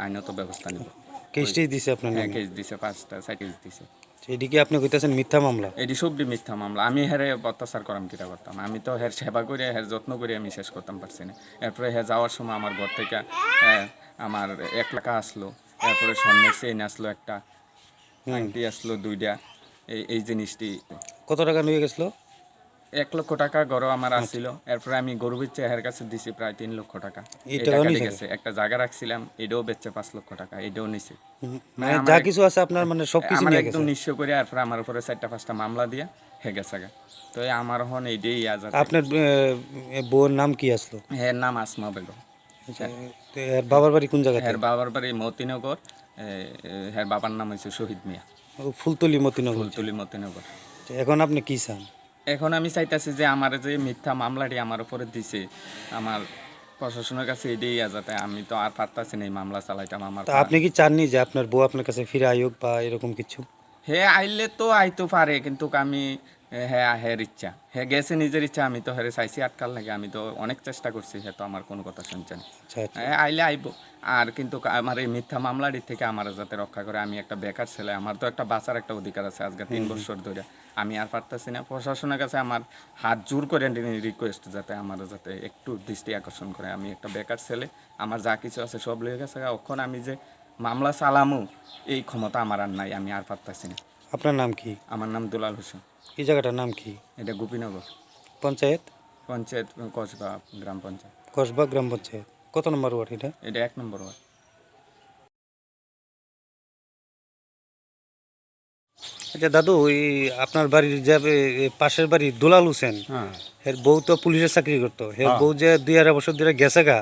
আইনত ব্যবস্থা নিব। কেসটাই দিছে আপনার? হ্যাঁ কেস দিছে, 5টা কেস দিছে। এদিকে আপনি কইতেছেন মিথ্যা মামলা? এটি সবটি মিথ্যা মামলা। আমি হেরে অত্যাচার করাম কিটা করতাম, আমি তো হের সেবা করে হের যত্ন করে আমি শেষ করতাম পারছি না। এরপরে হ্যাঁ যাওয়ার সময় আমার ঘর থেকে আমার 1 টাকা আসলো, এরপরে স্বর্ণের চেইন আসলো, একটা আংটি আসলো, 2টা। এই জিনিসটি কত টাকা নিয়ে গেছিলো? 1 লক্ষ টাকা গরু আমার আসছিল। এরপরে আমি গরু বেচে এর কাছে দিছি প্রায় 3 লক্ষ টাকা। গেছে একটা জায়গা রাখছিলাম, এটাও বেচে 5 লক্ষ টাকা, এটাও নিছে। মানে যা কিছু আছে আপনার মানে সবকিছু নিয়ে গেছে? একদম নিঃস্ব করে এরপরে আমার উপরে 4টা-5টা মামলা দিয়ে হে গেছে। তো আমার হন এইটাই আজাদ। আপনার বউর নাম কি আসলো? এর নাম আসমা বেগম। এর বাবার বাড়ি কোন জায়গায়? এর বাবার বাড়ি মতিনগর, এর বাবার নাম হচ্ছে শহীদ মিয়া। ফুলতলি মতিনগর? ফুলতলি মতিনগর। এখন আপনি কি চান? এখন আমি চাইতেছি যে আমার যে মিথ্যা মামলাটি আমার উপরে দিছে, আমার প্রশাসনের কাছে এটাই আজাতে, আমি তো আর পারতাছি না এই মামলা চালাইতাম। আমার আপনি কি চাননি যে আপনার বউ আপনার কাছে ফিরে আয়ুক বা এরকম কিছু? হ্যাঁ আইলে তো আইতো পারে, কিন্তু আমি হের ইচ্ছা, গেছে নিজের ইচ্ছা, আমি তো হেরে চাইছি আটকাল লাগে, আমি তো অনেক চেষ্টা করছি, তো আমার কোনো কথা শুনছে না। আইলে আইব, আর কিন্তু আমার এই মিথ্যা মামলাটি থেকে আমার যাতে রক্ষা করে। আমি একটা বেকার ছেলে, আমার তো একটা বাঁচার একটা অধিকার আছে। আজকে 3 বছর ধরে আমি আর পারতাছি না। প্রশাসনের কাছে আমার হাত জোর করে রিকোয়েস্ট যাতে আমার যাতে একটু দৃষ্টি আকর্ষণ করে। আমি একটা বেকার ছেলে, আমার যা কিছু আছে সব লেগে গেছে। এখন আমি যে মামলা চালামু এই ক্ষমতা আমার আর নাই, আমি আর পারতাছি না। আপনার নাম কি? আমার নাম দুলাল হোসেন। এই জায়গাটার নাম কি? এটা গোপীনগর পঞ্চায়েত? পঞ্চায়েত কসবা গ্রাম পঞ্চায়েত। কসবা গ্রাম পঞ্চায়েত। কত নম্বর ওয়ার্ড এটা? এটা 1 নম্বর ওয়ার্ড। আচ্ছা দাদু, ওই আপনার বাড়ির যে পাশের বাড়ি দুলাল হোসেন, এর বউ তো পুলিশের চাকরি করতো, এর বউ যে 2.5 বছর ধরে গেছে গা,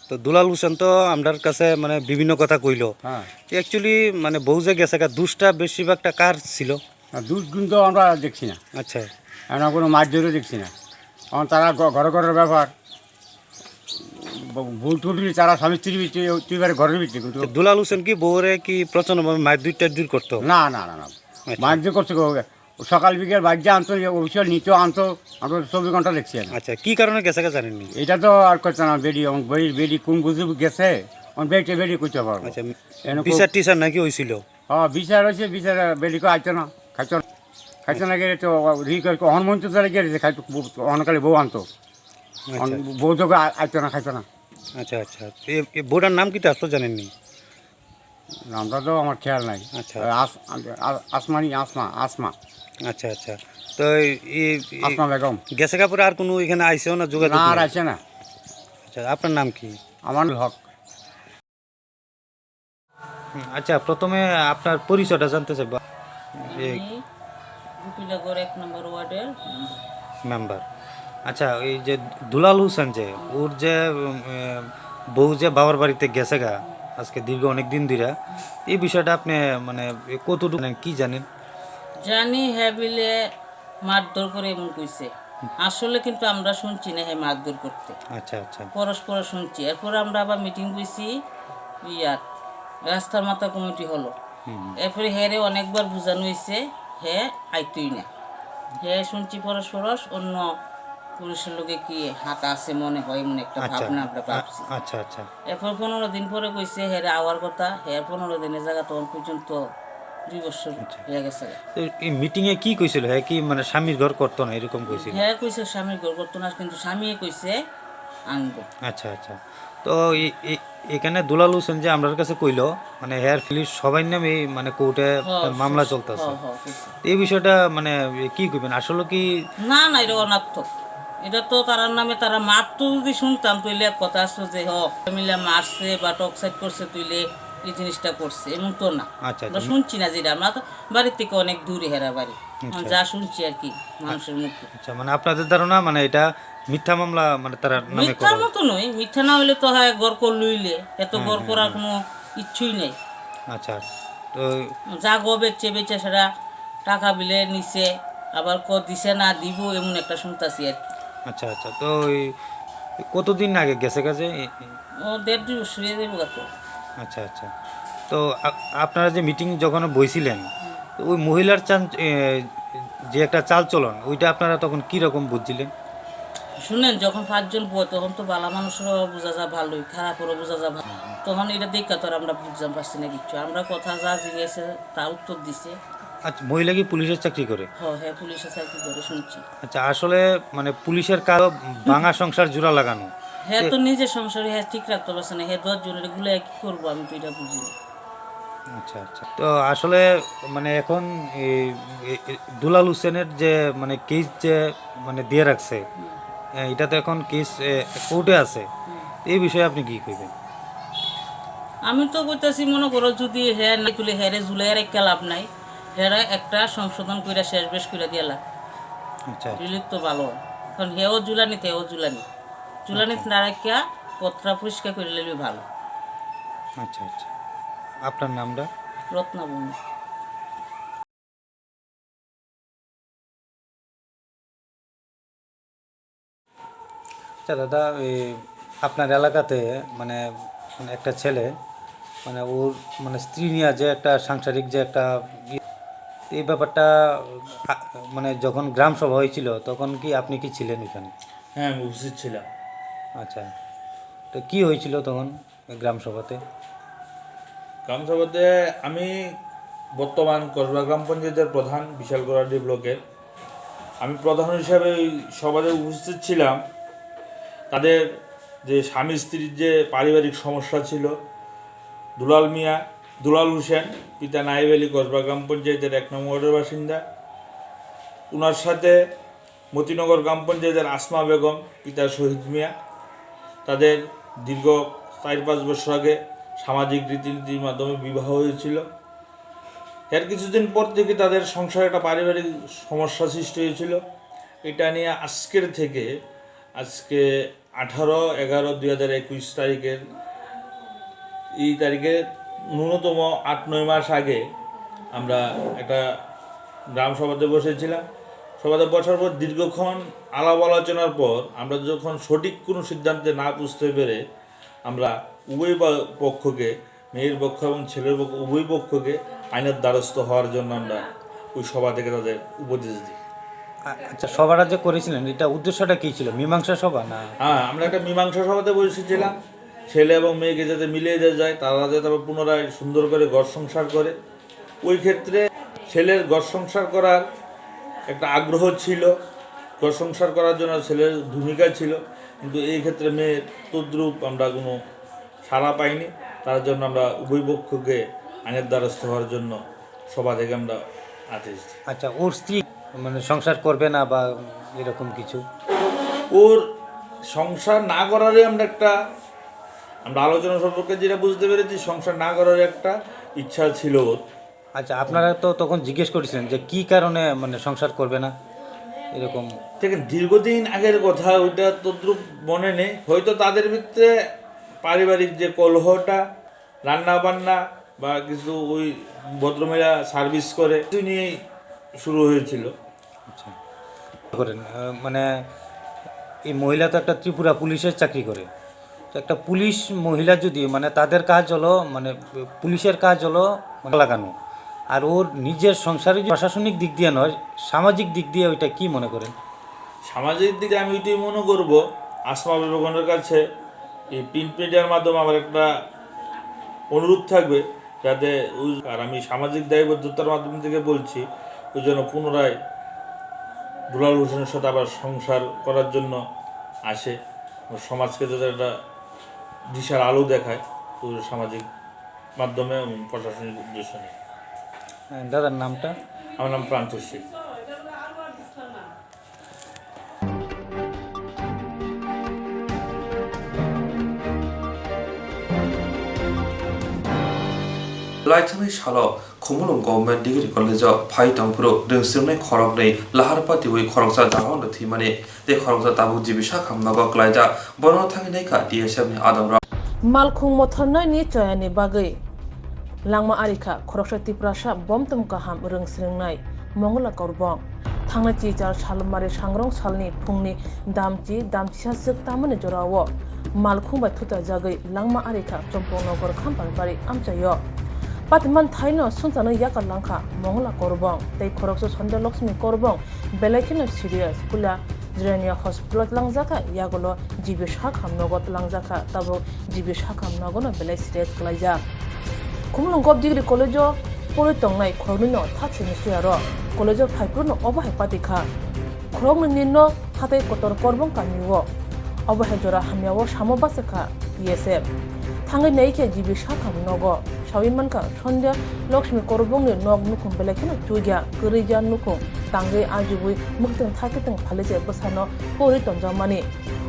তো দুলাল হোসেন তো আমার কাছে মানে বিভিন্ন কথা কইলো। অ্যাকচুয়ালি মানে বউ যে গেছে গা, দুষ্টা বেশিরভাগটা কার ছিল? দুধ কিন্তু আমরা দেখছি না। আচ্ছা, আমরা কোনো মাছ ধরে দেখছি না, কারণ তারা ঘরে ঘরের ব্যাপার, ভুল টুটি তারা স্বামী স্ত্রী তুই ঘরের ভিতরে। কিন্তু দুলাল হোসেন কি বউরে কি প্রচন্ডভাবে মায়ের দূর করতো? না না না না, মাছ দিয়ে করছে সকাল বিকেল বাজ্যে আনতো, অফিসিয়াল নিত আনতো, আমরা 24 ঘন্টা দেখছি। আচ্ছা, কি কারণে গেছে জানেননি? এটা তো আর করছে না, বেডি বেডি কোন বুঝে গেছে, বেডে বেডি করতে পারবো। আচ্ছা, বিচার টিচার নাকি হয়েছিল? হ্যাঁ, বিচার হয়েছে, বিচার বেডিকে আইতো না, খাইতো না গেলে তো হনুমন্ত তারা গেছে, খাইতো অনেকালে বউ আনতো, বউ তো আইতো না, খাইতো না। আচ্ছা আচ্ছা, বউটার নাম কি তো আসলে জানেননি? নামটা তো আমার খেয়াল নাই। আচ্ছা, আসমানি আসমা। আচ্ছা আচ্ছা, তো আসমা বেগম গেছে কাপড়ে আর কোনো এখানে আইসেও না, যোগাযোগ আর আইসে না। আচ্ছা, আপনার নাম কি? আমার হক। আচ্ছা, প্রথমে আপনার পরিচয়টা জানতে চাই। গোপীনগর 1 নম্বর ওয়ার্ডের মেম্বার। আচ্ছা, এই যে দুলাল হোসেন যে ওর যে বউ যে বাবার বাড়িতে গেছে গা আজকে দীর্ঘ অনেক দিন ধরে, এই বিষয়টা আপনি মানে কতটুকু কি জানেন? জানি হ্যাঁ বিলে মারধর করে এমন কইছে, আসলে কিন্তু আমরা শুনছি না হ্যাঁ মারধর করতে। আচ্ছা আচ্ছা, পরস্পর শুনছি। এরপর আমরা আবার মিটিং কইছি ইয়ার রাস্তার মাথা কমিটি হলো, এরপরে হেরে অনেকবার বোঝানো হয়েছে, হ্যাঁ আইতই না, হ্যাঁ শুনছি পরস্পর অন্য পুরুষের লোকে কি হাত আছে মনে হয়, এমন একটা ভাবনা আমরা ভাবছি। আচ্ছা আচ্ছা, এরপর 15 দিন পরে কইছে হেরে আওয়ার কথা, হ্যাঁ 15 দিনের জায়গা তখন পর্যন্ত 2 বছর হয়ে গেছে। এই মিটিং এ কি কইছিল? হ্যাঁ কি মানে স্বামীর ঘর করতো না এরকম কইছিল? হ্যাঁ কইছে স্বামীর ঘর করতো না, কিন্তু স্বামী কইছে আনবো। আচ্ছা আচ্ছা, তো এখানে দুলাল হোসেন যে আমার কাছে কইলো মানে হেয়ার ফিলির সবাই নামে মানে কোর্টে মামলা চলতেছে, এই বিষয়টা মানে কি কইবেন আসলে কি? না না, এটা অনার্থক। এটা তো তার নামে তারা মারতো, যদি শুনতাম তুইলে এক কথা আসতো যে মিলে মারছে বা টক্সাইড করছে, তুইলে এই জিনিসটা করছে, এমন তো না। আমরা শুনছি না, যেটা আমরা তো বাড়ির থেকে অনেক দূরে হেরা বাড়ি, যা শুনছি আর কি মানুষের মুখে। আচ্ছা, মানে আপনাদের ধারণা মানে এটা মিথ্যা মামলা, মানে তারা নামে মিথ্যার মতো নয়, মিথ্যা না হইলে তো হয় গড় কর লইলে, এত গড় করার কোনো ইচ্ছুই নেই। আচ্ছা, তো যা বেচে বেচে সেটা টাকা বিলে নিছে, আবার দিছে না দিব, এমন একটা শুনতাছি আর কি। আচ্ছা আচ্ছা, তো কতদিন আগে গেছে কাজে? ও 1.5-2 বছর হয়ে যাবে গত। আচ্ছা আচ্ছা, তো আপনারা যে মিটিং যখন বইছিলেন, ওই মহিলার যে একটা চাল চলন, ওইটা আপনারা তখন কি রকম বুঝছিলেন? শুনেন, যখন 5 জন বই তখন তো ভালো মানুষেরও বোঝা যা ভালোই, খারাপেরও বোঝা যা ভালো, তখন এটা দেখা তো আমরা বুঝতে পারছি না কিছু। আমরা কথা যা জিজ্ঞেসে তা উত্তর দিছে। আচ্ছা, মহিলা কি পুলিশের চাকরি করে? হ্যাঁ, পুলিশের চাকরি করে শুনছি। আচ্ছা, আসলে মানে পুলিশের কাজ ভাঙা সংসার জোড়া লাগানো, হ্যাঁ তো নিজের সংসারে হ্যাঁ ঠিক রাখতে পারছে না, হ্যাঁ 10 জনের এগুলো কি করবো আমি তো এটা বুঝি না। আচ্ছা আচ্ছা, তো আসলে মানে এখন দুলাল হোসেনের যে মানে কেস যে মানে দিয়ে রাখছে, এটা তো এখন কেস কোর্টে আছে, এই বিষয়ে আপনি কি কইবেন? আমি তো কইতাছি, মনে করো যদি হ্যাঁ না তুলে হেরে জুলাইয়ের একটা লাভ নাই, হেরা একটা সংশোধন করে শেষ বেশ করে দিয়ে লাভ। আচ্ছা, রিলিফ তো ভালো, কারণ হেও জুলানি তেও জুলানি না রাখিয়া পত্রা পরিষ্কার করে নিলে ভালো। আচ্ছা আচ্ছা, আপনার নামটা? রত্নাবনী। আচ্ছা দাদা, আপনার এলাকাতে মানে একটা ছেলে মানে ওর মানে স্ত্রী নিয়ে যে একটা সাংসারিক যে একটা এই ব্যাপারটা মানে যখন গ্রাম সভা হয়েছিল তখন কি আপনি কি ছিলেন ওখানে? হ্যাঁ, আমি উপস্থিত ছিলাম। আচ্ছা, তো কি হয়েছিল তখন গ্রাম সভাতে? গ্রাম সভাতে আমি বর্তমান কসবা গ্রাম পঞ্চায়েতের প্রধান, বিশালগড়াডি ব্লকের, আমি প্রধান হিসাবে ওই সভাতে উপস্থিত ছিলাম। তাদের যে স্বামী স্ত্রীর যে পারিবারিক সমস্যা ছিল, দুলাল মিয়া দুলাল হোসেন, পিতা নাইব আলী, কসবা গ্রাম পঞ্চায়েতের 1 নং ওয়ার্ডের বাসিন্দা। ওনার সাথে মতিনগর গ্রাম পঞ্চায়েতের আসমা বেগম, পিতা শহীদ মিয়া। তাদের দীর্ঘ 4-5 বছর আগে সামাজিক রীতিনীতির মাধ্যমে বিবাহ হয়েছিল। এর কিছুদিন পর থেকে তাদের সংসারে একটা পারিবারিক সমস্যা সৃষ্টি হয়েছিল। এটা নিয়ে আজকে 18/11/2021 তারিখের এই তারিখে ন্যূনতম 8-9 মাস আগে আমরা একটা গ্রাম সভাতে বসেছিলাম। সভাতে বসার পর দীর্ঘক্ষণ আলাপ আলোচনার পর আমরা যখন সঠিক কোনো সিদ্ধান্তে না বুঝতে পেরে আমরা উভয় পক্ষকে, মেয়ের পক্ষ এবং ছেলের পক্ষ উভয় পক্ষকে আইনের দ্বারস্থ হওয়ার জন্য আমরা ওই সভা থেকে তাদের উপদেশ দিই। আচ্ছা, সভাটা যে করেছিলেন এটা উদ্দেশ্যটা কী ছিল? মীমাংসা সভা না? হ্যাঁ, আমরা একটা মীমাংসা সভাতে বসেছিলাম। ছেলে এবং মেয়েকে যাতে মিলিয়ে দেওয়া যায়, তারা যাতে তারপর পুনরায় সুন্দর করে ঘর সংসার করে। ওই ক্ষেত্রে ছেলের ঘর সংসার করার একটা আগ্রহ ছিল, ঘর সংসার করার জন্য ছেলের ভূমিকা ছিল, কিন্তু এই ক্ষেত্রে মেয়ের তদ্রূপ আমরা কোনো সাড়া পাইনি। তার জন্য আমরা উভয় পক্ষকে আইনের দ্বারস্থ হওয়ার জন্য সভা থেকে আমরা আদেশ দিই। আচ্ছা, ওর স্ত্রী মানে সংসার করবে না বা এরকম কিছু? ওর সংসার না করারই আমরা আলোচনা সম্পর্কে যেটা বুঝতে পেরেছি, সংসার না করার একটা ইচ্ছা ছিল ওর। আচ্ছা, আপনারা তো তখন জিজ্ঞেস করেছিলেন যে কি কারণে মানে সংসার করবে না এরকম? দেখেন, দীর্ঘদিন আগের কথা, ওইটা তদ্রুপ মনে নেই। হয়তো তাদের ভিতরে পারিবারিক যে কলহটা, রান্না বান্না বা কিছু ওই ভদ্রমহিলা সার্ভিস করে নিয়েই শুরু হয়েছিল। আচ্ছা, করেন মানে এই মহিলা তো একটা ত্রিপুরা পুলিশের চাকরি করে। তো একটা পুলিশ মহিলা যদি মানে তাদের কাজ হলো মানে পুলিশের কাজ হলো লাগানো, আর ওর নিজের সংসারে প্রশাসনিক দিক দিয়ে নয়, সামাজিক দিক দিয়ে ওইটা কি মনে করেন? সামাজিক দিকে আমি ওইটাই মনে করবো, আসমা বেগমের কাছে এই প্রিন্ট মিডিয়ার মাধ্যমে আমার একটা অনুরোধ থাকবে, যাতে আর আমি সামাজিক দায়বদ্ধতার মাধ্যম থেকে বলছি, ওই জন্য পুনরায় দুলাল হোসেনের সাথে আবার সংসার করার জন্য আসে, সমাজকে যাতে একটা দিশার আলো দেখায়, ওই সামাজিক মাধ্যমে এবং প্রশাসনিক উদ্দেশ্য নিয়ে। দাদার নামটা? আমার নাম প্রান্ত শেখ। लाइथानाय सालाव खुमुलुं गभर्नमेन्ट डिग्री कलेजाव फाइटांफोराव रोंसोमनाय खरगनै लाहारपातिवै खरगसा जाहावनो थैमाने दे खरगसा ताबुक जिबिसा खामनाबा क्लाइजा बनो थांगिनायखा DSF नि आदमरा मालखुं मथरनाय नि चयानि बागै langma arika khoroksa tiprasa bomtum kaham rongsringnai mongla korbong thangna chi char salmari sangrong salni phungni damchi sik tamani jorawo malkhung ba thuta jagai langma arika chompong nogor khampar bari amchayo patman thaino sunchana yakal langkha mongla korbong tei khoroksa sonda lakshmi korbong belaikino serious pula Jirania hospital langjaka yagolo jibi shakham nogot langjaka tabo jibi shakham nogono belai serious klaija Kumulung Gob Degree College Politongnai Kornino Tatsin Siaro College Paipruno Obahepatika Krogninno Hate Kotor Korbon Kamiwo Obahejora Hamiawo Shamobasaka DSF Tangi Naike Jibi Shakam Nogo Shawimanka Shondia Lokshmi Korbong Nog Nukum Belekino Tuja Kurija Nukum Tangi Ajibui Mukten Takiting Palise Basano Poriton Jamani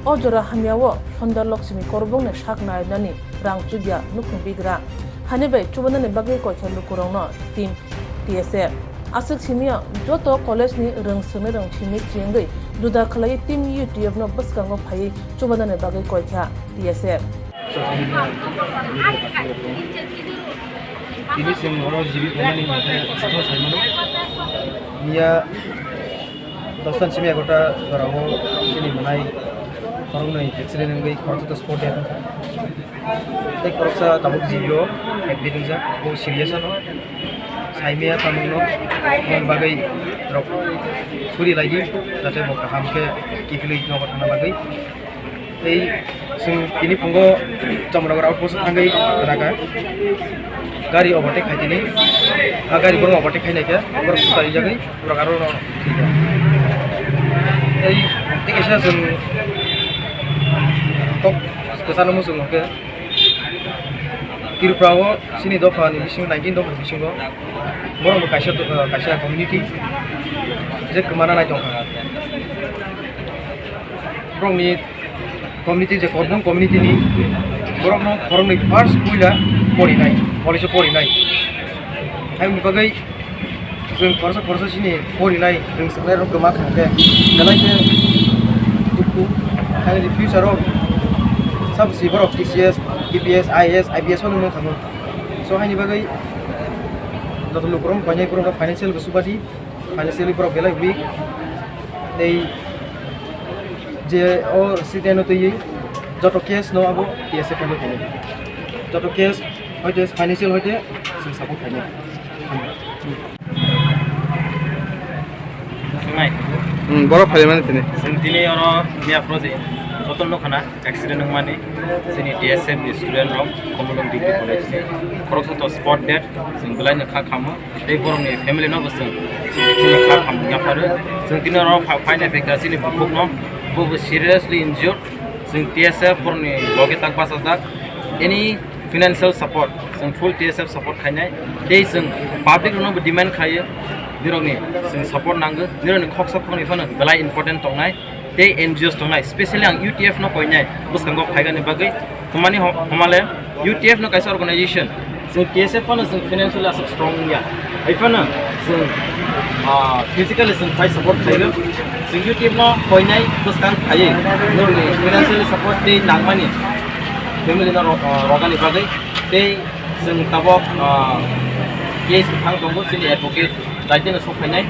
Ojora Hamiawo Shonda Lokshmi Korbong Shakna Nani Rang Tuja Nukum Bigra Hanibai Chubana Bagay Kocha Lukurongno Team TSF Asik Simia Joto College ni Rung Sunirang Chimi Chingai Duda Kalai Team UTF no Baskango Pai Chubana Bagay Kocha TSF Ini sing oro jibi komani mate sato saimano Mia Dostan simi agota garamo sini manai korong accident ngai khorto to sport ya Tei koroksa tabuk jibo ekdirinja o serious no saimia tamno mon bagai rok suri lagi jate boka hamke kifili no kotana bagai ei sing ini pungo chamragar outpost angai raga gari overtake khaitini gari boro overtake khainai ke boro sari jagai pura karo no ei tik esa sing tok kesana musung ke Tiruprango sini dofa ni bising 19 dofa bisingo borong kaisa community je kemana nai dong borong ni community je korbon community ni borong ni first puila pori nai college pori nai hai mi bagai जों फरायसा सिनि फरिनाय रोंसारनाय रं गोमा खांखे दालायके दुखु आंनि फिउचाराव साबसि बर TCS TPS IAS IPS फोरनो थाङो स हायनि बागै जत लुकरम फाइनान्सियेल फाइनान्शियल गसुबादि फाइनान्शियली बर बेलाय उइक नै जे ओ सिटेनो तयै जत केस न आबो टीएसए फाइनो थाङो जत केस हयते फाइनान्शियल हयते जों सापर्ट थाङो बरफ फाले माने तिने जों दिनै अरो बिया प्रजेक्ट जतन नखाना एक्सिडेंट माने जोंनि डीएसएफ स्टुडेन्ट रक कमलम डिग्री कलेज नि खरसत स्पॉट डेट जों गलायनो खा खामो बे बरमनि फेमिलि न बसों जों खा खाम याफारो जों दिनै अरो फाइनाल बेकासिनि बुक न बो सीरियसली इंजर्ड जों डीएसएफ बरमनि लगे ताक बासाजाक एनी फाइनेंशियल सपोर्ट जों फुल डीएसएफ सपोर्ट खायनाय दे जों पब्लिक न डिमांड खायो निरंनि जों सपोर्ट नांगो निरंनि खक्सा खनि फनो गलाय इम्पोर्टेन्ट दंनाय दे एनजीओस दंनाय स्पेशली आं यूटीएफ न कयनाय बुसखांगो फायगानि बागै कमानि हमाले यूटीएफ न कायसा अर्गेनाइजेशन जों टीएसएफ फनो जों फाइनेंशियल एसे स्ट्रंग या आइफनो जों फिजिकली जों फाइ सपोर्ट खायगो जों यूटीएफ न कयनाय बुसखां खायै निरंनि फाइनेंशियल सपोर्ट दे नांमानि फेमिलि न रगानि बागै दे जों ताबक केस थां दंगो जोंनि एडवोकेट दायतेनो सफायनाय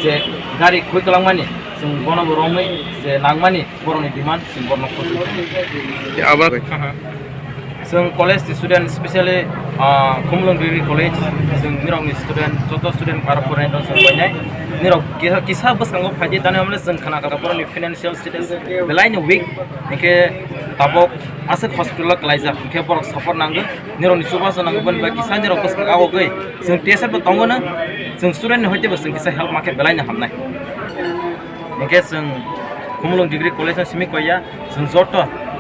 जे गारि खुइगलांमानि जों बनबो रमै जे नांमानि बरनि डिमान्ड जों बरन जों college student specially Kamalam degree college जों निरंनि स्टुडेन्ट जत स्टुडेन्ट आरो फरायनाय दं जों फरायनाय निरं किसा बसखांगो फायदि दानो हमले जों खाना खाना बरनि फाइनान्शियल स्टेटास बेलायनो वीक इनके ताबक आसे हॉस्पिटल लाइजा इनके बर सपोर्ट नांगो निरंनि सुबास नांगो बनबा किसा निरं बसखां आगो गय जों टीएसएफ दंगोनो जों स्टुडेन्ट हयते जों किसा हेल्प मार्केट बेलायनो हामनाय इनके जों कमलम डिग्री कलेज सिमि कया जों जत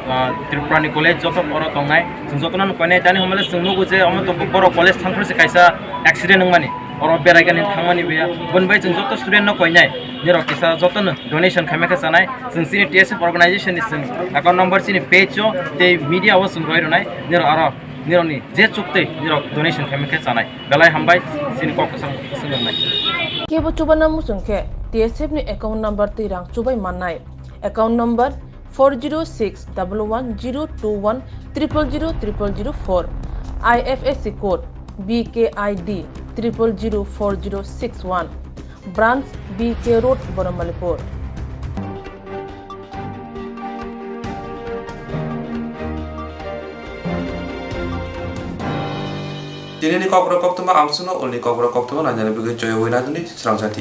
त्रिपुरानि कलेज जत बर दंनाय जों जतन कयनाय दानि हमले जों नुगो जे अमत बर कलेज थांफोरसे कायसा एक्सिडेंट नंमानि और बेरायगानि थांमानि बेया बनबाय जों जत स्टुडेन्ट न कयनाय निर किसा जतन डोनेशन खामेखा जानाय जों सिनि टीएसएफ अर्गेनाइजेशन नि जों अकाउंट नंबर सिनि पेज जो ते मीडिया व जों रयरनाय निर आरो निरनि जे चुक्ते निर डोनेशन खामेखा जानाय बेलाय हामबाय सिनि ककसं सोंनाय केबो चुबाना मुसुंखे टीएसएफ नि अकाउंट नंबर तिरां चुबाय माननाय account number 40611102100004 IFSC code BKID 004061 branch BK Road Boramalipur Dinini kokro koktuma amsuno uni kokro koktuma nanyane bigi joyo winaduni serang jati